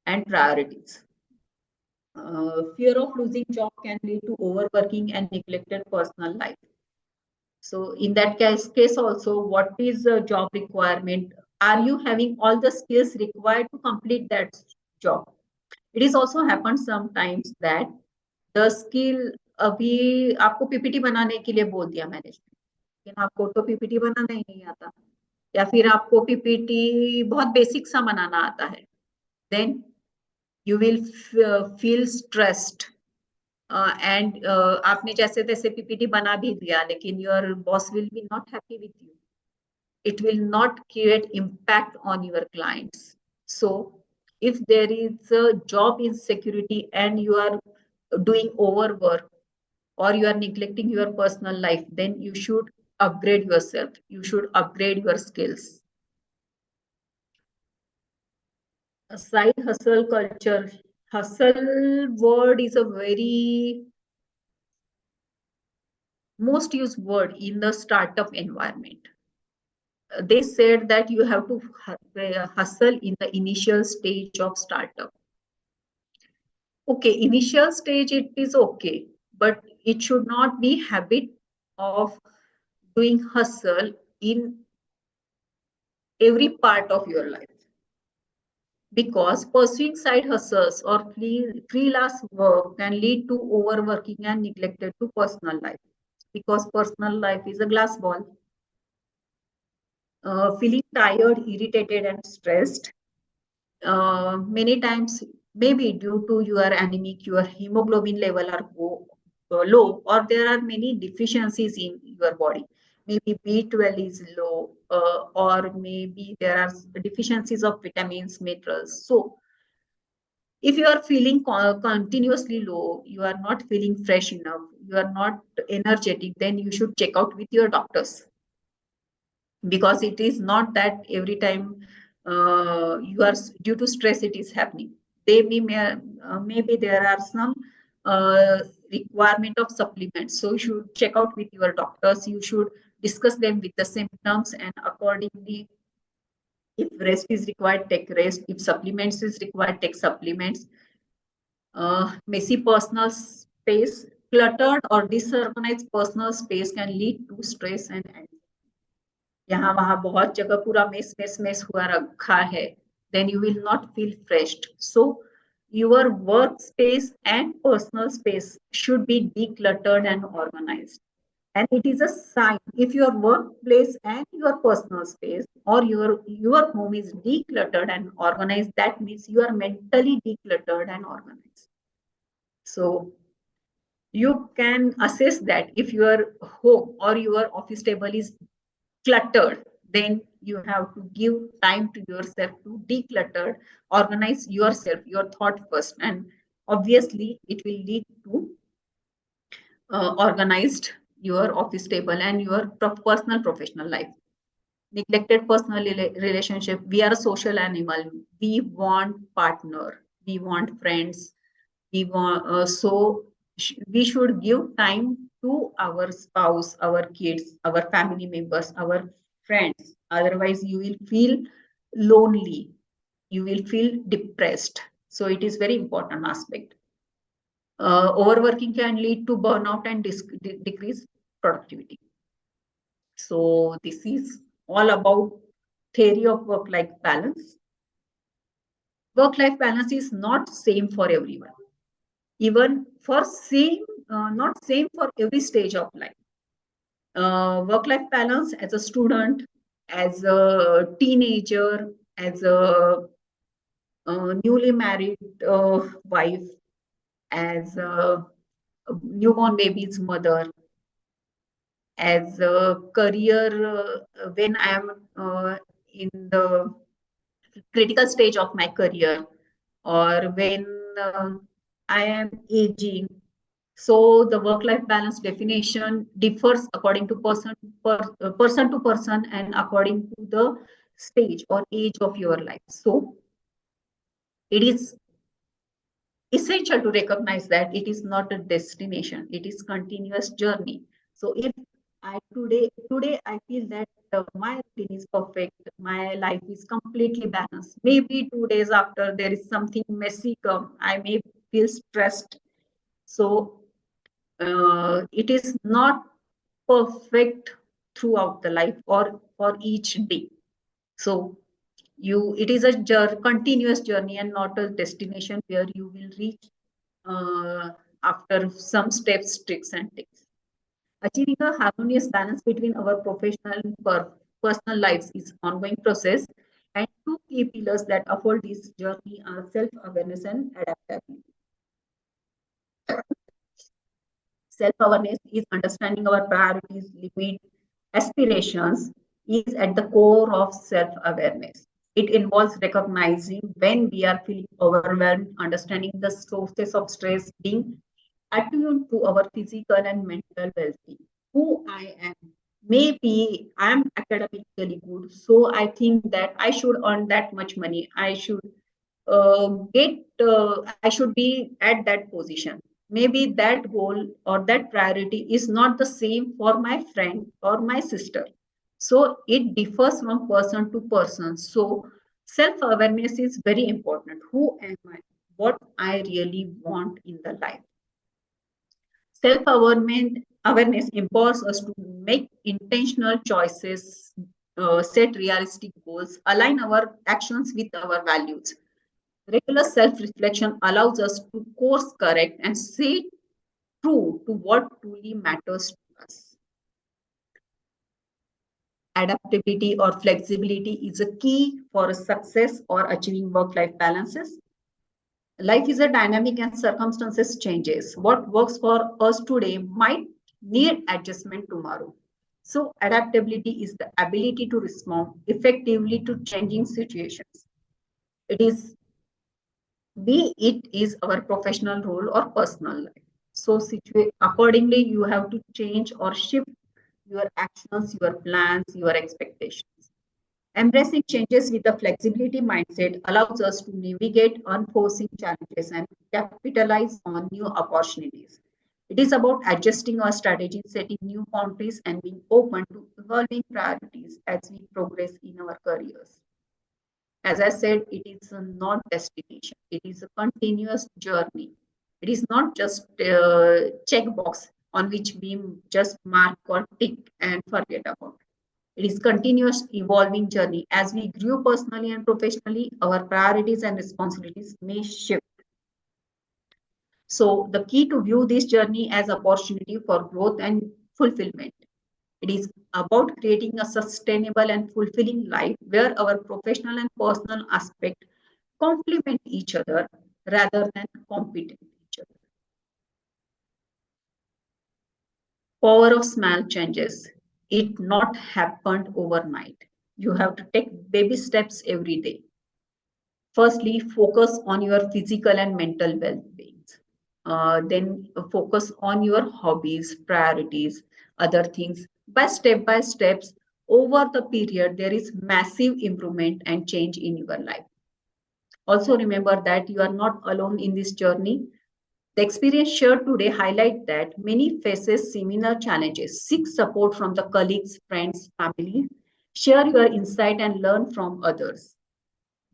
and priorities. Fear of losing job can lead to overworking and neglected personal life. So in that case also, what is the job requirement? Are you having all the skills required to complete that job? It is also happened sometimes that the skill, अभी आपको PPT बनाने के लिए बोल दिया management, लेकिन आपको तो पीपीटी बनाना ही नहीं आता, या फिर आपको पीपीटी बहुत बेसिक सा बनाना आता है, then you will feel stressed and आपने जैसे तैसे पीपीटी बना भी दिया, लेकिन your boss will be not happy with you. It will not create impact on your clients. So if there is a job insecurity and you are doing overwork or you are neglecting your personal life, then you should upgrade yourself. You should upgrade your skills. A side hustle culture. Hustle word is a very most used word in the startup environment. They said that you have to hustle in the initial stage of startup. Okay, initial stage it is okay, but it should not be habit of doing hustle in every part of your life. Because pursuing side hustles or freelance work can lead to overworking and neglected to personal life. Because personal life is a glass ball. Feeling tired, irritated, and stressed. Many times, maybe due to your anemic, your hemoglobin level are low, or there are many deficiencies in your body. Maybe B12 is low, or maybe there are deficiencies of vitamins, minerals. So if you are feeling continuously low, you are not feeling fresh enough, you are not energetic, then you should check out with your doctors. Because it is not that every time you are due to stress it is happening. Maybe there are some requirement of supplements, so you should check out with your doctors. You should discuss them with the symptoms, and accordingly, if rest is required, take rest. If supplements is required, take supplements. Messy personal space, cluttered or disorganized personal space can lead to stress and anxiety. यहाँ वहां बहुत जगह पूरा mess हुआ रखा है, then you will not feel fresh. So your workspace and personal space should be decluttered and organized. And it is a sign if your workplace and your personal space or your home is decluttered and organized, that means you are mentally decluttered and organized. So you can assess that if your home or your office table is cluttered, then you have to give time to yourself to declutter, organize yourself, your thought first, and obviously it will lead to organized your office table and your personal professional life. Neglected personal relationship. We are a social animal. We want partner. We want friends. We want we should give time to our spouse, our kids, our family members, our friends. Otherwise, you will feel lonely. You will feel depressed. So it is very important aspect. Overworking can lead to burnout and decrease productivity. So this is all about theory of work-life balance. Work-life balance is not same for everyone. Even for same, not same for every stage of life. Work-life balance as a student, as a teenager, as a newly married wife, as a newborn baby's mother, as a career when I am in the critical stage of my career, or when I am aging. So the work-life balance definition differs according to person to person and according to the stage or age of your life. So it is essential to recognize that it is not a destination, it is continuous journey. So if I today I feel that my routine is perfect, my life is completely balanced, maybe 2 days after there is something messy come, I may feel stressed. So it is not perfect throughout the life or for each day. So it is a continuous journey and not a destination where you will reach uh, after some steps, tricks, and tips. Achieving a harmonious balance between our professional and personal lives is ongoing process. And two key pillars that afford this journey are self-awareness and adaptability. Self-awareness is understanding our priorities, limits, aspirations is at the core of self-awareness. It involves recognizing when we are feeling overwhelmed, understanding the sources of stress, being attuned to our physical and mental well-being. Who I am. Maybe I'm academically good, so I think that I should earn that much money. I should be at that position. Maybe that goal or that priority is not the same for my friend or my sister. So it differs from person to person. So self awareness is very important. Who am I? What I really want in the life. Self awareness empowers us to make intentional choices, set realistic goals, align our actions with our values. Regular self reflection allows us to course correct and stay true to what truly matters to us. Adaptability or flexibility is a key for success or achieving work life balances. Life is a dynamic and circumstances changes. What works for us today might need adjustment tomorrow. So adaptability is the ability to respond effectively to changing situations. It is be it is our professional role or personal life. So accordingly, you have to change or shift your actions, your plans, your expectations. Embracing changes with a flexibility mindset allows us to navigate unforeseen challenges and capitalize on new opportunities. It is about adjusting our strategy, setting new boundaries, and being open to evolving priorities as we progress in our careers. As I said, it is a not destination. It is a continuous journey. It is not just a checkbox on which we just mark or tick and forget about. It is continuous evolving journey. As we grew personally and professionally, our priorities and responsibilities may shift. So the key to view this journey as opportunity for growth and fulfillment. It is about creating a sustainable and fulfilling life where our professional and personal aspect complement each other rather than compete with each other. Power of small changes. It not happened overnight. You have to take baby steps every day. Firstly, focus on your physical and mental well-being. Then focus on your hobbies, priorities, other things. By steps, over the period, there is massive improvement and change in your life. Also remember that you are not alone in this journey. The experience shared today highlight that many faces similar challenges. Seek support from the colleagues, friends, family. Share your insight and learn from others.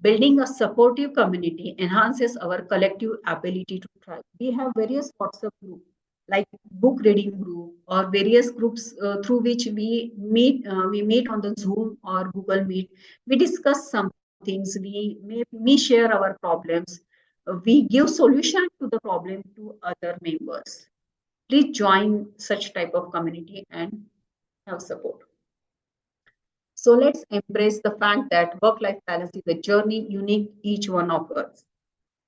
Building a supportive community enhances our collective ability to thrive. We have various WhatsApp groups like book reading group or various groups through which we meet on the Zoom or Google Meet. We discuss some things. We share our problems. We give solution to the problem to other members. Please join such type of community and have support. So let's embrace the fact that work-life balance is a journey unique each one of us.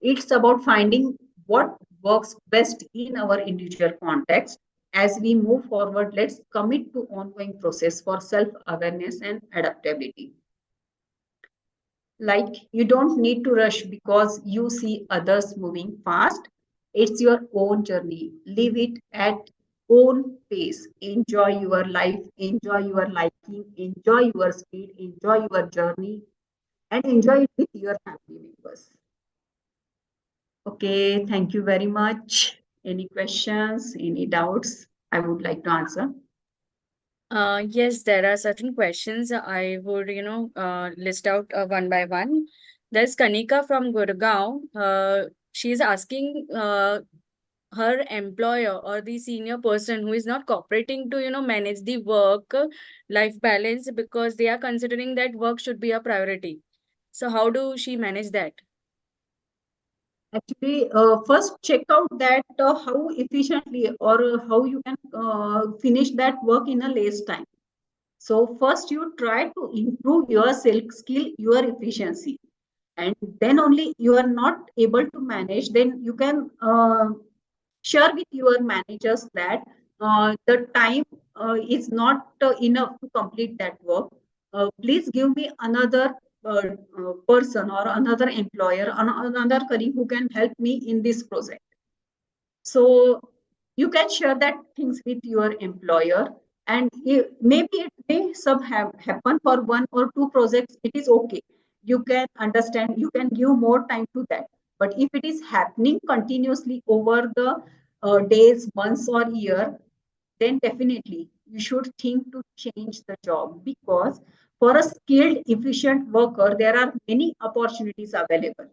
It's about finding what works best in our individual context. As we move forward, let's commit to ongoing process for self-awareness and adaptability. Like you don't need to rush because you see others moving fast. It's your own journey. Live it at own pace. Enjoy your life, enjoy your liking, enjoy your speed, enjoy your journey, and enjoy it with your family members. Okay, thank you very much. Any questions, any doubts I would like to answer? Yes, there are certain questions I would, list out one by one. There's Kanika from Gurgaon. She's asking her employer or the senior person who is not cooperating to, manage the work life balance because they are considering that work should be a priority. So how do she manage that? Actually, first check out that how efficiently or how you can finish that work in a less time. So first you try to improve your self skill, your efficiency, and then only you are not able to manage, then you can share with your managers that the time is not enough to complete that work. Please give me another person or another employer, another colleague who can help me in this project. So you can share that things with your employer, and maybe it may sub have happen for one or two projects. It is okay. You can understand. You can give more time to that. But if it is happening continuously over the days, months, or year, then definitely you should think to change the job, because for a skilled, efficient worker, there are many opportunities available.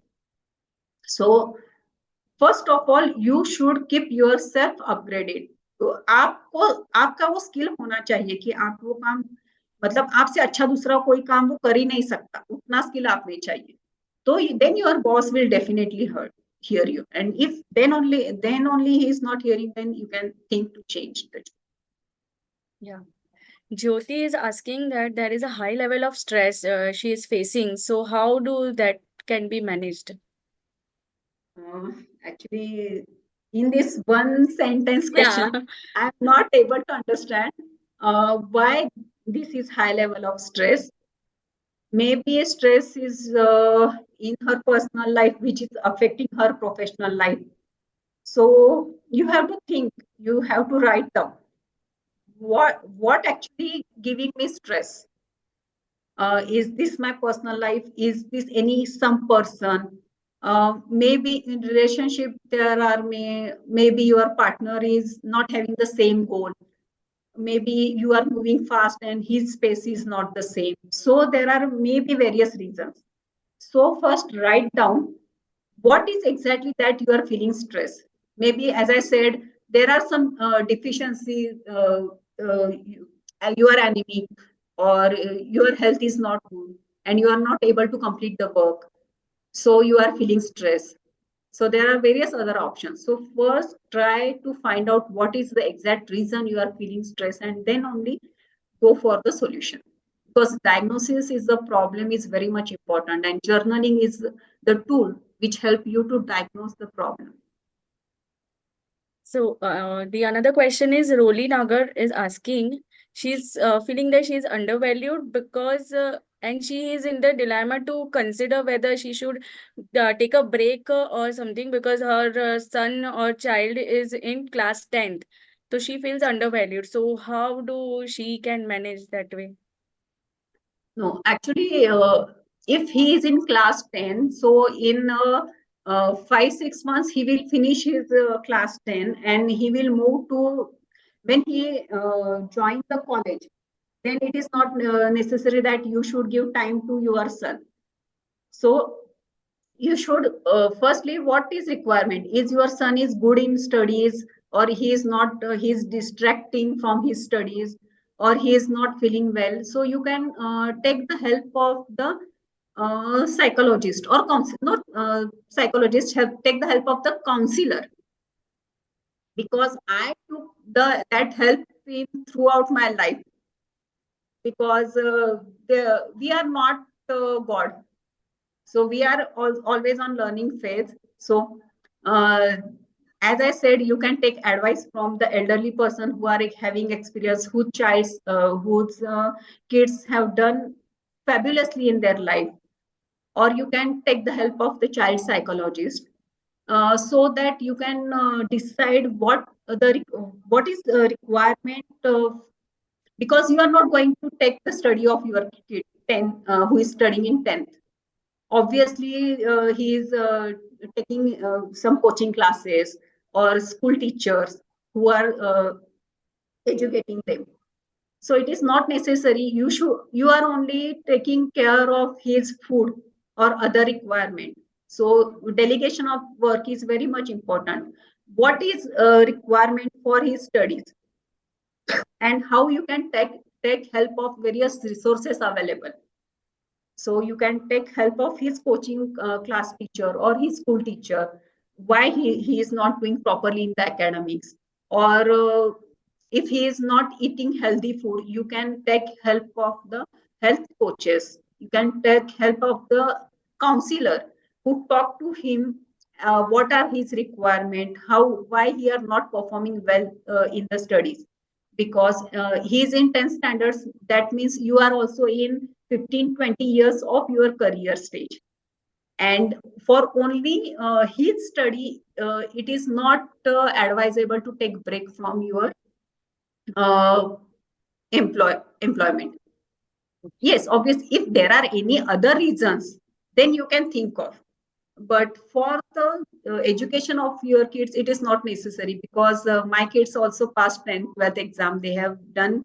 So first of all you should keep your self upgraded. तो आपको आपका वो skill होना चाहिए कि आप वो काम, मतलब आपसे अच्छा दूसरा कोई काम वो कर ही नहीं सकता, उतना स्किल आप में चाहिए. तो then your boss will definitely hear you, and if then only he is not hearing, then you can think to change the job. Yeah. Jyoti is asking that there is a high level of stress she is facing. So how do that can be managed? Actually, in this one sentence Yeah. question, I'm not able to understand why this is high level of stress. Maybe stress is in her personal life, which is affecting her professional life. So you have to think, you have to write down what actually giving me stress. Is this my personal life? Is this some person? Maybe in relationship there are maybe your partner is not having the same goal. Maybe you are moving fast and his pace is not the same. So there are maybe various reasons. So first write down what is exactly that you are feeling stress. Maybe, as I said, there are some deficiencies. You are anemic, or your health is not good, and you are not able to complete the work. So you are feeling stress. So there are various other options. So first, try to find out what is the exact reason you are feeling stress, and then only go for the solution. Because diagnosis is the problem is very much important, and journaling is the tool which help you to diagnose the problem. So the another question is Roli Nagar is asking, she's feeling that she's undervalued because and she is in the dilemma to consider whether she should take a break or something because her son or child is in class 10th. So she feels undervalued. So how do she can manage that way? No, actually, if he is in class 10, so in 5 6 months, he will finish his class 10, and he will move to, when he joins the college, then it is not necessary that you should give time to your son. So you should firstly, what is requirement? Is your son is good in studies, or he is not, he is distracting from his studies, or he is not feeling well? So you can take the help of the psychologist or not psychologist, help, take the help of the counselor, because I took that help in throughout my life, because we are not god. So we are always on learning phase. So uh, as I said, you can take advice from the elderly person who are having experience, whose kids have done fabulously in their life, or you can take the help of the child psychologist. so that you can decide what is the requirement of, because you are not going to take the study of your kid 10 who is studying in 10th. Obviously he is taking some coaching classes or school teachers who are educating them. So it is not necessary you are only taking care of his food or other requirement. So delegation of work is very much important. What is requirement for his studies, and how you can take help of various resources available. So you can take help of his coaching class teacher or his school teacher, why he is not doing properly in the academics, or if he is not eating healthy food, you can take help of the health coaches. You can take help of the counselor who talk to him, what are his requirement, why he are not performing well in the studies. Because he is in 10th standards, that means you are also in 15-20 years of your career stage. And for only his study, it is not advisable to take break from your uh, employment. Yes, obviously, if there are any other reasons, then you can think of. But for the education of your kids, it is not necessary, because my kids also passed 10th, 12th exam. They have done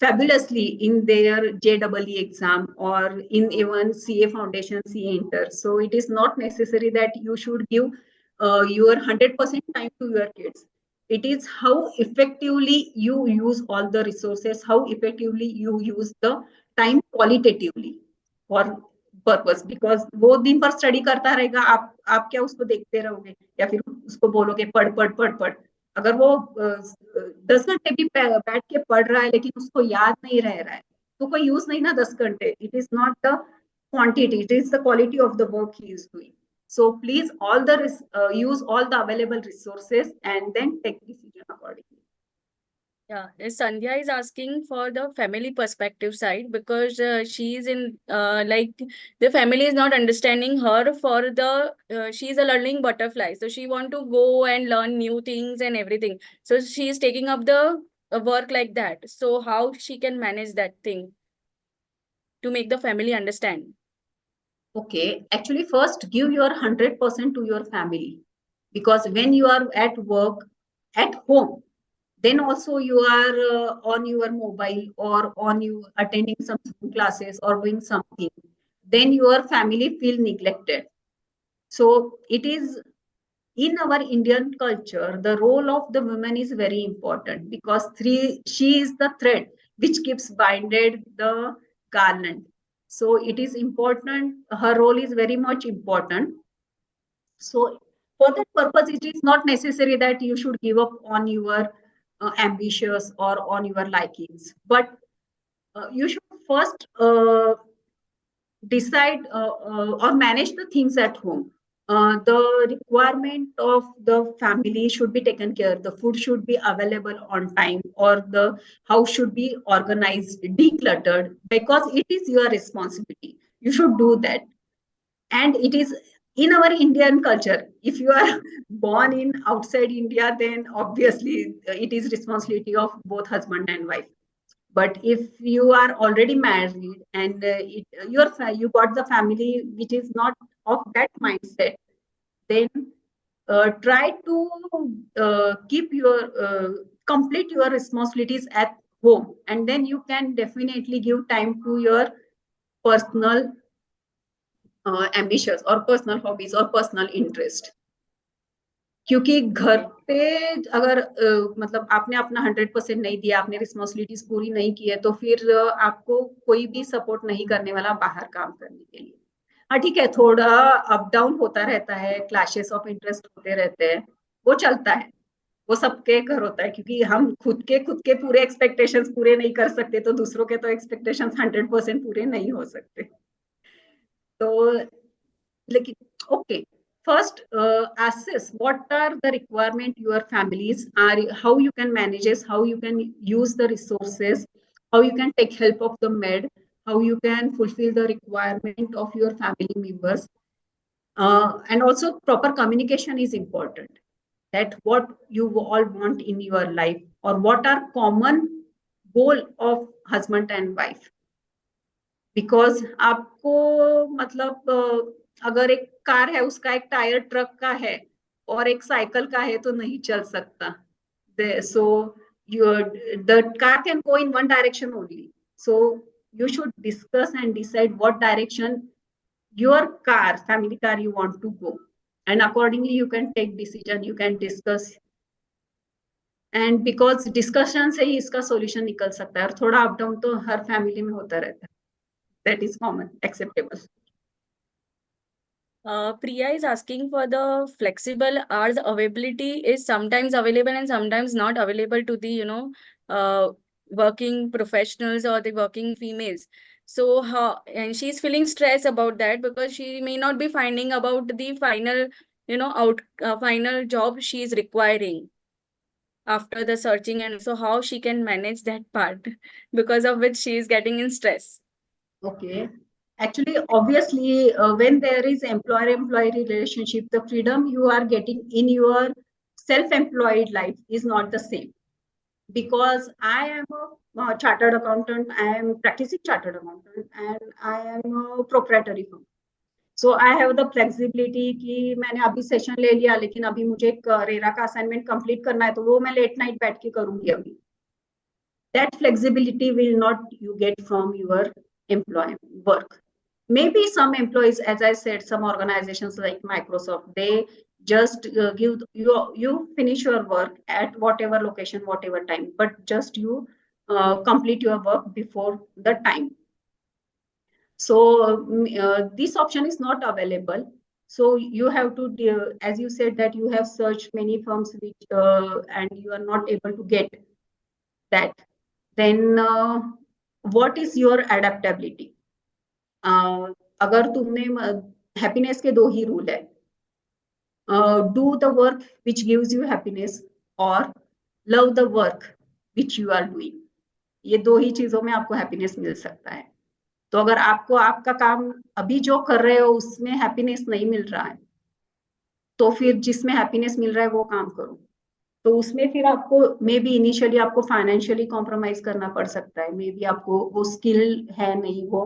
fabulously in their JEE exam or in even CA Foundation, CA Inter. So it is not necessary that you should give your 100% time to your kids. It is how effectively you use all the resources, how effectively you use the time qualitatively for purpose. Because वो दिन भर study करता रहेगा, आप क्या उसको देखते रहोगे या फिर उसको बोलोगे पढ़ पढ़ पढ़ पढ़। अगर वो 10 घंटे भी बैठ के पढ़ रहा है लेकिन उसको याद नहीं रह रहा है, तो कोई यूज नहीं ना 10 घंटे। It is not the quantity, it is the quality of the work he is doing. So please use all the available resources and then take decision accordingly. Yeah, Sandhya is asking for the family perspective side, because she's in like the family is not understanding her for the she's a learning butterfly, so she want to go and learn new things and everything. So she is taking up the work like that. So how she can manage that thing to make the family understand? Okay, actually, first give your 100% to your family, because when you are at work, at home, then also you are on your mobile or on you attending some classes or doing something, then your family feel neglected. So it is in our Indian culture, the role of the woman is very important, because she is the thread which keeps binded the garland. So it is important, her role is very much important. So for that purpose, it is not necessary that you should give up on your ambitions or on your likings, but you should first decide or manage the things at home. The requirement of the family should be taken care. The food should be available on time, or the house should be organized, decluttered, because it is your responsibility. You should do that. And it is in our Indian culture. If you are born in outside India, then obviously it is responsibility of both husband and wife. But if you are already married and you got the family which is not of that mindset, then try to keep your complete your responsibilities at home, and then you can definitely give time to your personal ambitions or personal hobbies or personal interest. क्योंकि घर पे अगर मतलब आपने अपना 100% नहीं दिया, आपने रिस्पॉन्सिबिलिटीज पूरी नहीं की है, तो फिर आपको कोई भी सपोर्ट नहीं करने वाला बाहर काम करने के लिए। हाँ ठीक है, थोड़ा अप डाउन होता रहता है, क्लैशेस ऑफ इंटरेस्ट होते रहते हैं, वो चलता है, वो सबके घर होता है, क्योंकि हम खुद के पूरे एक्सपेक्टेशंस पूरे नहीं कर सकते, तो दूसरों के तो एक्सपेक्टेशंस 100% पूरे नहीं हो सकते। तो लेकिन okay, first assess what are the requirement your families are, how you can manage it, how you can use the resources, how you can take help of the med, how you can fulfill the requirement of your family members. And also proper communication is important, that what you all want in your life or what are common goal of husband and wife. Because आपको मतलब अगर एक car है उसका एक tyre truck का है और एक साइकिल का है तो नहीं चल सकता. So the car can go in one direction only. So you should discuss and decide what direction your car, family car, you want to go, and accordingly you can take decision, you can discuss. And because discussion से ही इसका solution निकल सकता है, और थोड़ा up down तो हर family में होता रहता है. That is common, acceptable. Priya is asking for the flexible hours availability is sometimes available and sometimes not available to the, working professionals or the working females. So how, and she's feeling stressed about that because she may not be finding about the final, final job she is requiring after the searching, and so how she can manage that part because of which she is getting in stress. Okay. Actually, obviously, when there is employer-employee relationship, the freedom you are getting in your self-employed life is not the same. Because I am a chartered accountant, I am practicing chartered accountant, and I am a proprietary firm. So I have the flexibility कि मैंने अभी session ले लिया, लेकिन अभी मुझे एक RERA का असाइनमेंट कंप्लीट करना है, तो वो मैं लेट नाइट बैठ के करूंगी अभी. That flexibility will not you get from your employment work. Maybe some employees, as I said, some organizations like Microsoft, they just give you finish your work at whatever location, whatever time, but just you complete your work before the time. So this option is not available. So you have to, as you said, that you have searched many firms which and you are not able to get that. Then what is your adaptability? अगर तुमने happiness के दो ही rule है, do the work which gives you happiness और love the work which you are doing. ये दो ही चीजों में आपको हैप्पीनेस मिल सकता है. तो अगर आपको आपका काम अभी जो कर रहे हो उसमें हैप्पीनेस नहीं मिल रहा है, तो फिर जिसमें हैप्पीनेस मिल रहा है वो काम करो. तो उसमें फिर आपको मे बी इनिशियली आपको फाइनेंशियली कॉम्प्रोमाइज करना पड़ सकता है, मे बी आपको वो स्किल है नहीं, वो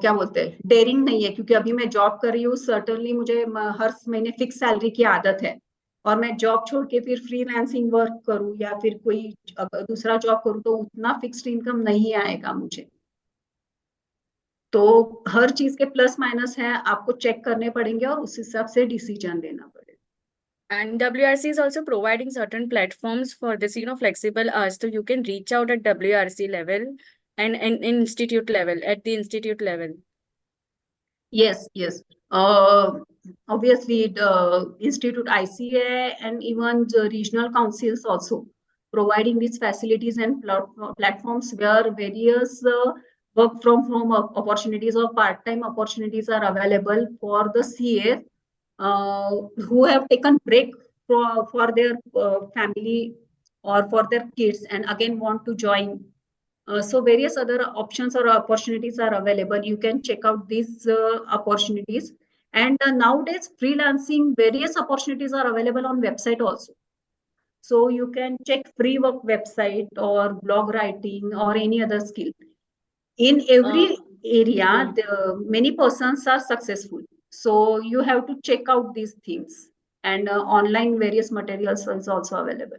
क्या बोलते हैं, डेयरिंग नहीं है, क्योंकि अभी मैं जॉब कर रही हूँ, सर्टनली मुझे हर महीने फिक्स सैलरी की आदत है, और मैं जॉब छोड़ के फिर फ्रीलांसिंग वर्क करूँ या फिर कोई दूसरा जॉब करूँ तो उतना फिक्स्ड इनकम नहीं आएगा मुझे. तो हर चीज के प्लस माइनस है, आपको चेक करने पड़ेंगे और उस हिसाब से डिसीजन लेना पड़ेगा. And WRC is also providing certain platforms for this, flexible hours. So you can reach out at WRC level and institute level, at the institute level. Yes, yes. Obviously, the Institute ICA and even the regional councils also providing these facilities and platforms where various work from home opportunities or part-time opportunities are available for the CA who have taken break for their family or for their kids and again want to join. So various other options or opportunities are available. You can check out these opportunities. And nowadays, freelancing, various opportunities are available on website also. So you can check free work website or blog writing or any other skill. In every area, many persons are successful. So you have to check out these things. And online various materials is also available.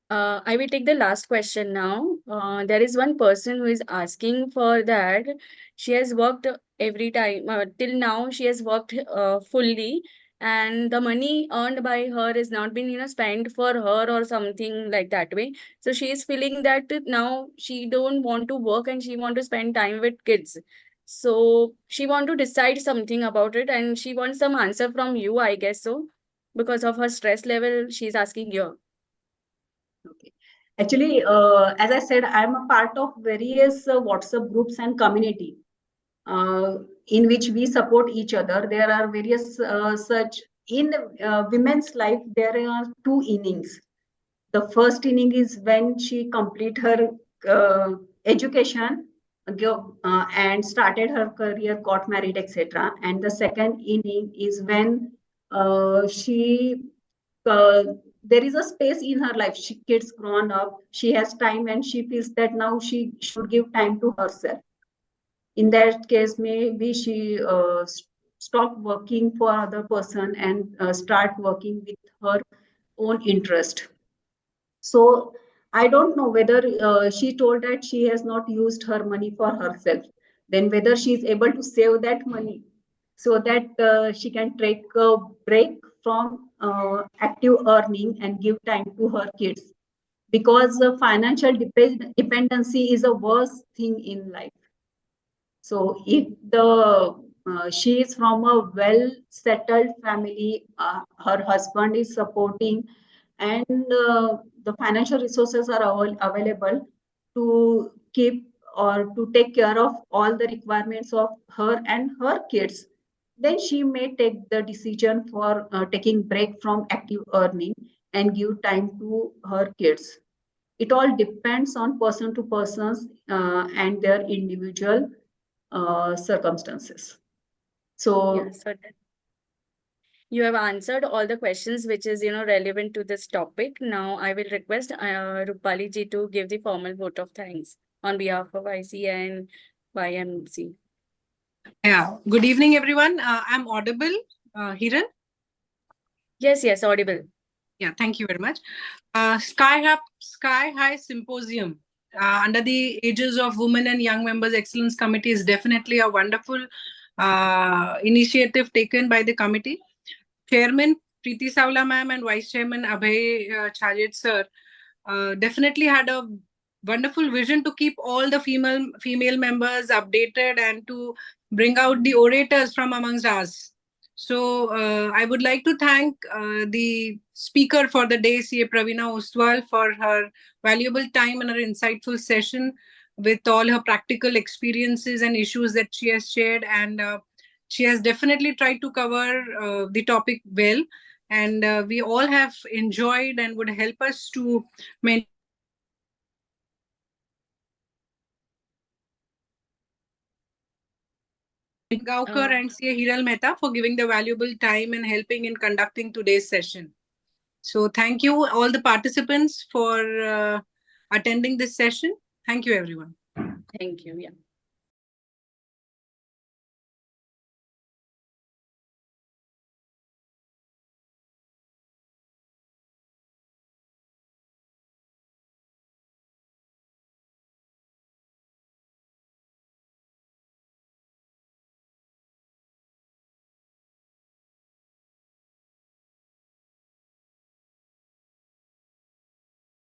I will take the last question now. There is one person who is asking for that. She has worked every time till now. She has worked fully, and the money earned by her is not been spent for her or something like that way. So she is feeling that now she don't want to work and she want to spend time with kids. So she want to decide something about it, and she wants some answer from you, I guess so, because of her stress level. She's asking you. Okay. Actually, as I said, I'm a part of various WhatsApp groups and community in which we support each other. There are various such in women's life. There are two innings. The first inning is when she complete her education and started her career, got married, etc. And the second inning is when she there is a space in her life. She kids grown up, she has time, and she feels that now she should give time to herself. In that case, maybe she stop working for other person and start working with her own interest. So I don't know whether she told that she has not used her money for herself. Then whether she is able to save that money so that she can take a break from active earning and give time to her kids. Because financial dependency is a worst thing in life. So if she is from a well settled family, her husband is supporting, and the financial resources are available to keep or to take care of all the requirements of her and her kids, then she may take the decision for taking break from active earning and give time to her kids. It all depends on person to persons and their individual circumstances. So Yeah, so you have answered all the questions which is, relevant to this topic. Now I will request Rupali ji to give the formal vote of thanks on behalf of IC and YMC. Yeah. Good evening, everyone. I'm audible, Hiran. Yes, audible. Yeah, thank you very much. Sky High Symposium under the aegis of Women and Young Members Excellence Committee is definitely a wonderful initiative taken by the committee. Chairman Preeti Savla ma'am and Vice Chairman Abhay Chajet sir definitely had a wonderful vision to keep all the female members updated and to bring out the orators from amongst us. So I would like to thank the speaker for the day, CA Praveena Ostwal, for her valuable time and her insightful session with all her practical experiences and issues that she has shared. And she has definitely tried to cover the topic well. And we all have enjoyed and would help us to maintain Gaukar and CA Hiral Mehta for giving the valuable time and helping in conducting today's session. So thank you all the participants for attending this session. Thank you, everyone. Thank you. Yeah.